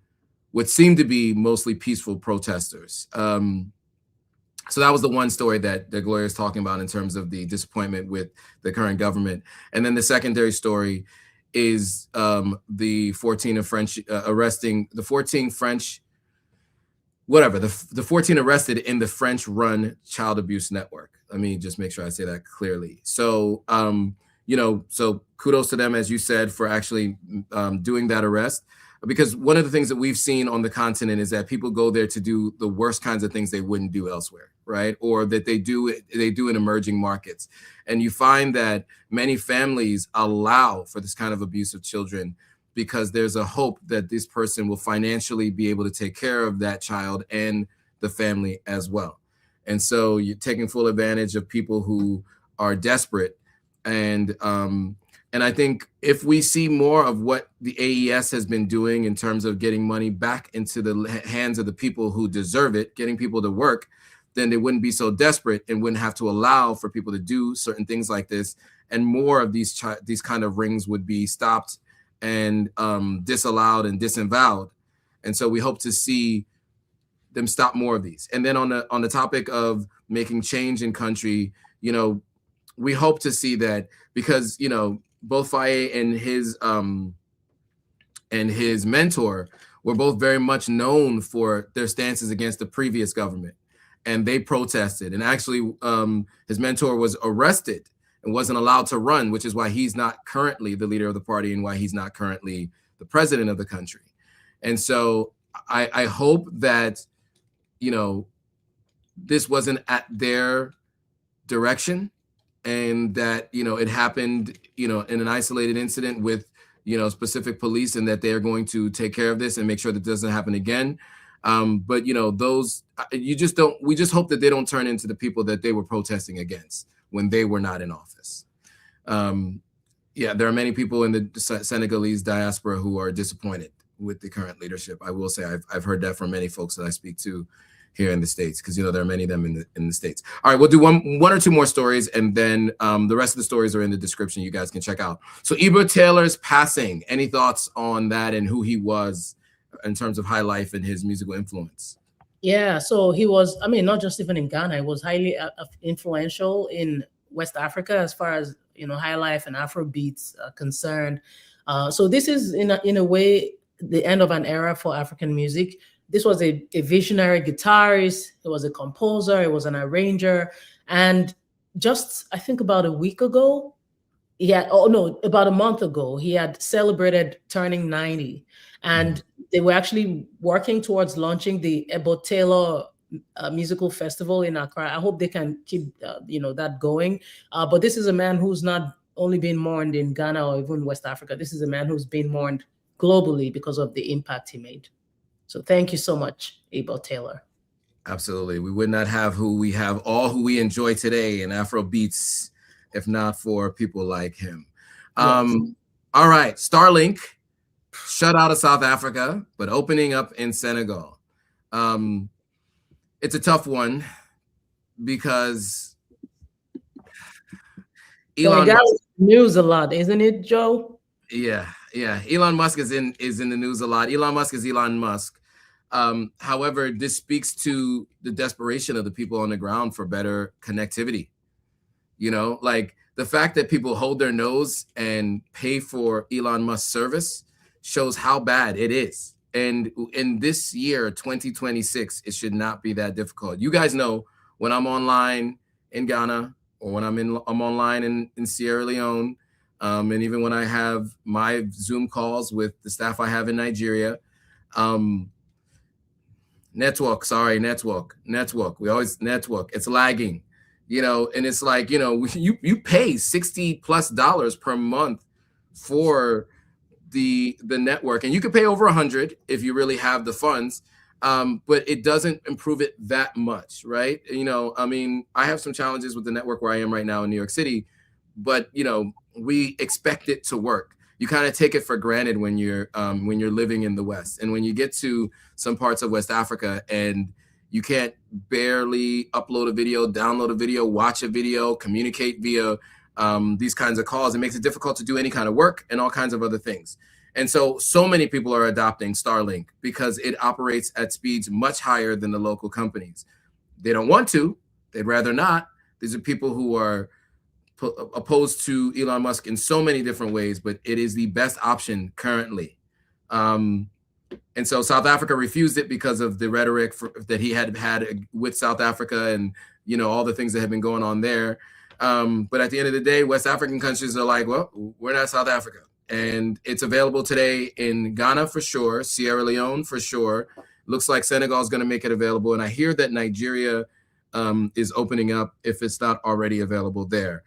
what seemed to be mostly peaceful protesters. So that was the one story that Gloria is talking about in terms of the disappointment with the current government. And then the secondary story is the 14 French arresting the 14 French, whatever, the 14 arrested in the French-run child abuse network. Let me just make sure I say that clearly. So, you know, so kudos to them, as you said, for actually doing that arrest. Because one of the things that we've seen on the continent is that people go there to do the worst kinds of things they wouldn't do elsewhere, right? Or that they do in emerging markets. And you find that many families allow for this kind of abuse of children because there's a hope that this person will financially be able to take care of that child and the family as well. And so you're taking full advantage of people who are desperate. And I think if we see more of what the AES has been doing in terms of getting money back into the hands of the people who deserve it, getting people to work, then they wouldn't be so desperate and wouldn't have to allow for people to do certain things like this. And more of these kind of rings would be stopped and disallowed and disavowed. And so we hope to see them stop more of these. And then on the topic of making change in country, you know, we hope to see that because, you know, both Faye and his mentor were both very much known for their stances against the previous government, and they protested. And actually, his mentor was arrested and wasn't allowed to run, which is why he's not currently the leader of the party and why he's not currently the president of the country. And so I hope that, you know, this wasn't at their direction, and that, you know, it happened, you know, in an isolated incident with, you know, specific police, and that they are going to take care of this and make sure that it doesn't happen again. But, you know, we just hope that they don't turn into the people that they were protesting against when they were not in office. Yeah, there are many people in the Senegalese diaspora who are disappointed with the current leadership. I will say I've heard that from many folks that I speak to here in the States, because, you know, there are many of them in the States. All right, we'll do one or two more stories, and then the rest of the stories are in the description. You guys can check out. So Ebert Taylor's passing, any thoughts on that and who he was in terms of high life and his musical influence? Yeah, so he was, I mean, not just even in Ghana, he was highly influential in West Africa as far as, you know, high life and Afro beats concerned. So this is in a way the end of an era for African music. This was a visionary guitarist. He was a composer. He was an arranger. And just, I think about a week ago, about a month ago, he had celebrated turning 90. And they were actually working towards launching the Ebert Taylor musical festival in Accra. I hope they can keep, you know, that going. But this is a man who's not only been mourned in Ghana or even West Africa. This is a man who's been mourned globally because of the impact he made. So thank you so much, Ebert Taylor. Absolutely. We would not have who we have, all who we enjoy today in Afro beats, if not for people like him. Yes. All right, Starlink, shut out of South Africa, but opening up in Senegal. It's a tough one because Elon Musk news a lot, isn't it, Joe? Yeah. Elon Musk is in the news a lot. Elon Musk is Elon Musk. However, this speaks to the desperation of the people on the ground for better connectivity. You know, like the fact that people hold their nose and pay for Elon Musk's service shows how bad it is. And in this year, 2026, it should not be that difficult. You guys know when I'm online in Ghana, or when I'm online in Sierra Leone, and even when I have my Zoom calls with the staff I have in Nigeria, network. We always network. It's lagging, you know, and it's like, you know, you pay $60+ per month for the network, and you can pay over 100 if you really have the funds. But it doesn't improve it that much, right? You know, I mean, I have some challenges with the network where I am right now in New York City, but, you know, we expect it to work. You kind of take it for granted when you're living in the West. And when you get to some parts of West Africa and you can't barely upload a video, download a video, watch a video, communicate via these kinds of calls, it makes it difficult to do any kind of work and all kinds of other things. And so many people are adopting Starlink because it operates at speeds much higher than the local companies. They don't want to, they'd rather not. These are people who are opposed to Elon Musk in so many different ways, but it is the best option currently. And so South Africa refused it because of the rhetoric that he had with South Africa and, you know, all the things that have been going on there. But at the end of the day, West African countries are like, well, we're not South Africa. And it's available today in Ghana for sure, Sierra Leone for sure. Looks like Senegal is going to make it available. And I hear that Nigeria is opening up if it's not already available there.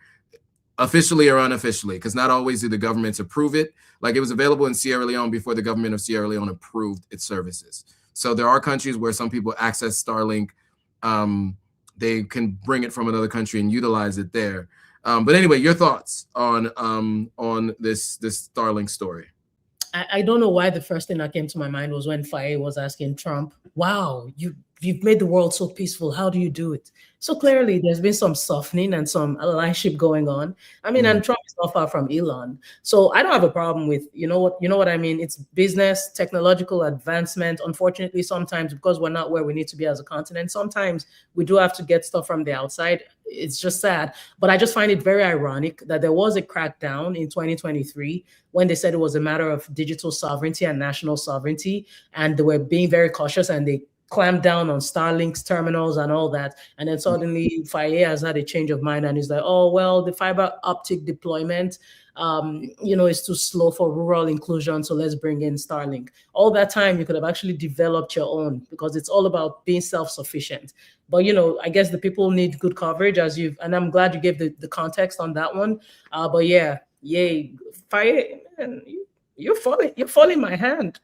Officially or unofficially, because not always do the governments approve it. Like it was available in Sierra Leone before the government of Sierra Leone approved its services. So there are countries where some people access Starlink. They can bring it from another country and utilize it there. But anyway, your thoughts on this Starlink story? I don't know why the first thing that came to my mind was when Faye was asking Trump, wow, you've made the world so peaceful. How do you do it? So clearly there's been some softening and some allyship going on. I mean, and Trump is not far from Elon. So I don't have a problem with, you know what I mean? It's business, technological advancement. Unfortunately, sometimes because we're not where we need to be as a continent, sometimes we do have to get stuff from the outside. It's just sad. But I just find it very ironic that there was a crackdown in 2023 when they said it was a matter of digital sovereignty and national sovereignty. And they were being very cautious and they clamped down on Starlink's terminals and all that. And then suddenly Faye has had a change of mind and is like, oh, well, the fiber optic deployment, is too slow for rural inclusion. So let's bring in Starlink. All that time you could have actually developed your own because it's all about being self-sufficient. But, I guess the people need good coverage and I'm glad you gave the context on that one. But yeah, yay, Faye, you're falling my hand.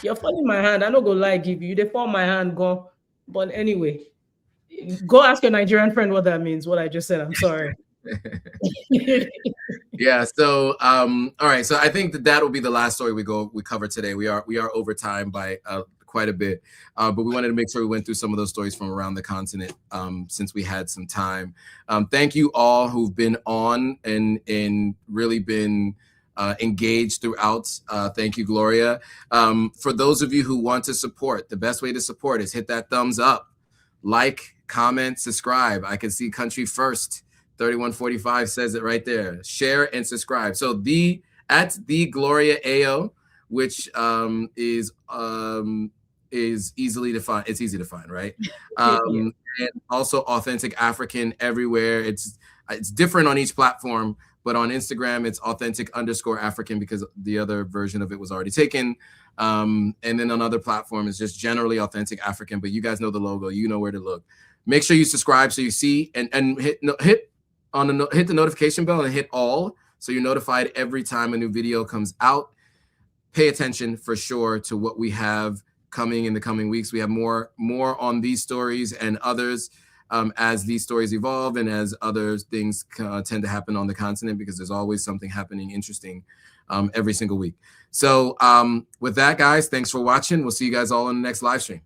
You're falling my hand. I don't go lie, give you. They fall my hand, go. But anyway, go ask your Nigerian friend what that means. What I just said. I'm sorry. Yeah. So, all right. So I think that will be the last story we cover today. We are over time by quite a bit, but we wanted to make sure we went through some of those stories from around the continent since we had some time. Thank you all who've been on and really been engaged throughout. Thank you, Gloria. For those of you who want to support, the best way to support is hit that thumbs up, like, comment, subscribe. I can see Country First 3145 says it right there. Share and subscribe. So at the Gloria Ayo, which is easily defined. It's easy to find, right? And also Authentic African everywhere. It's different on each platform. But on Instagram, it's authentic_African because the other version of it was already taken. And then on other platforms, it's just generally Authentic African. But you guys know the logo. You know where to look. Make sure you subscribe so you see and hit the notification bell and hit all so you're notified every time a new video comes out. Pay attention for sure to what we have coming in the coming weeks. We have more on these stories and others. As these stories evolve and as other things tend to happen on the continent, because there's always something happening interesting every single week. So with that, guys, thanks for watching. We'll see you guys all in the next live stream.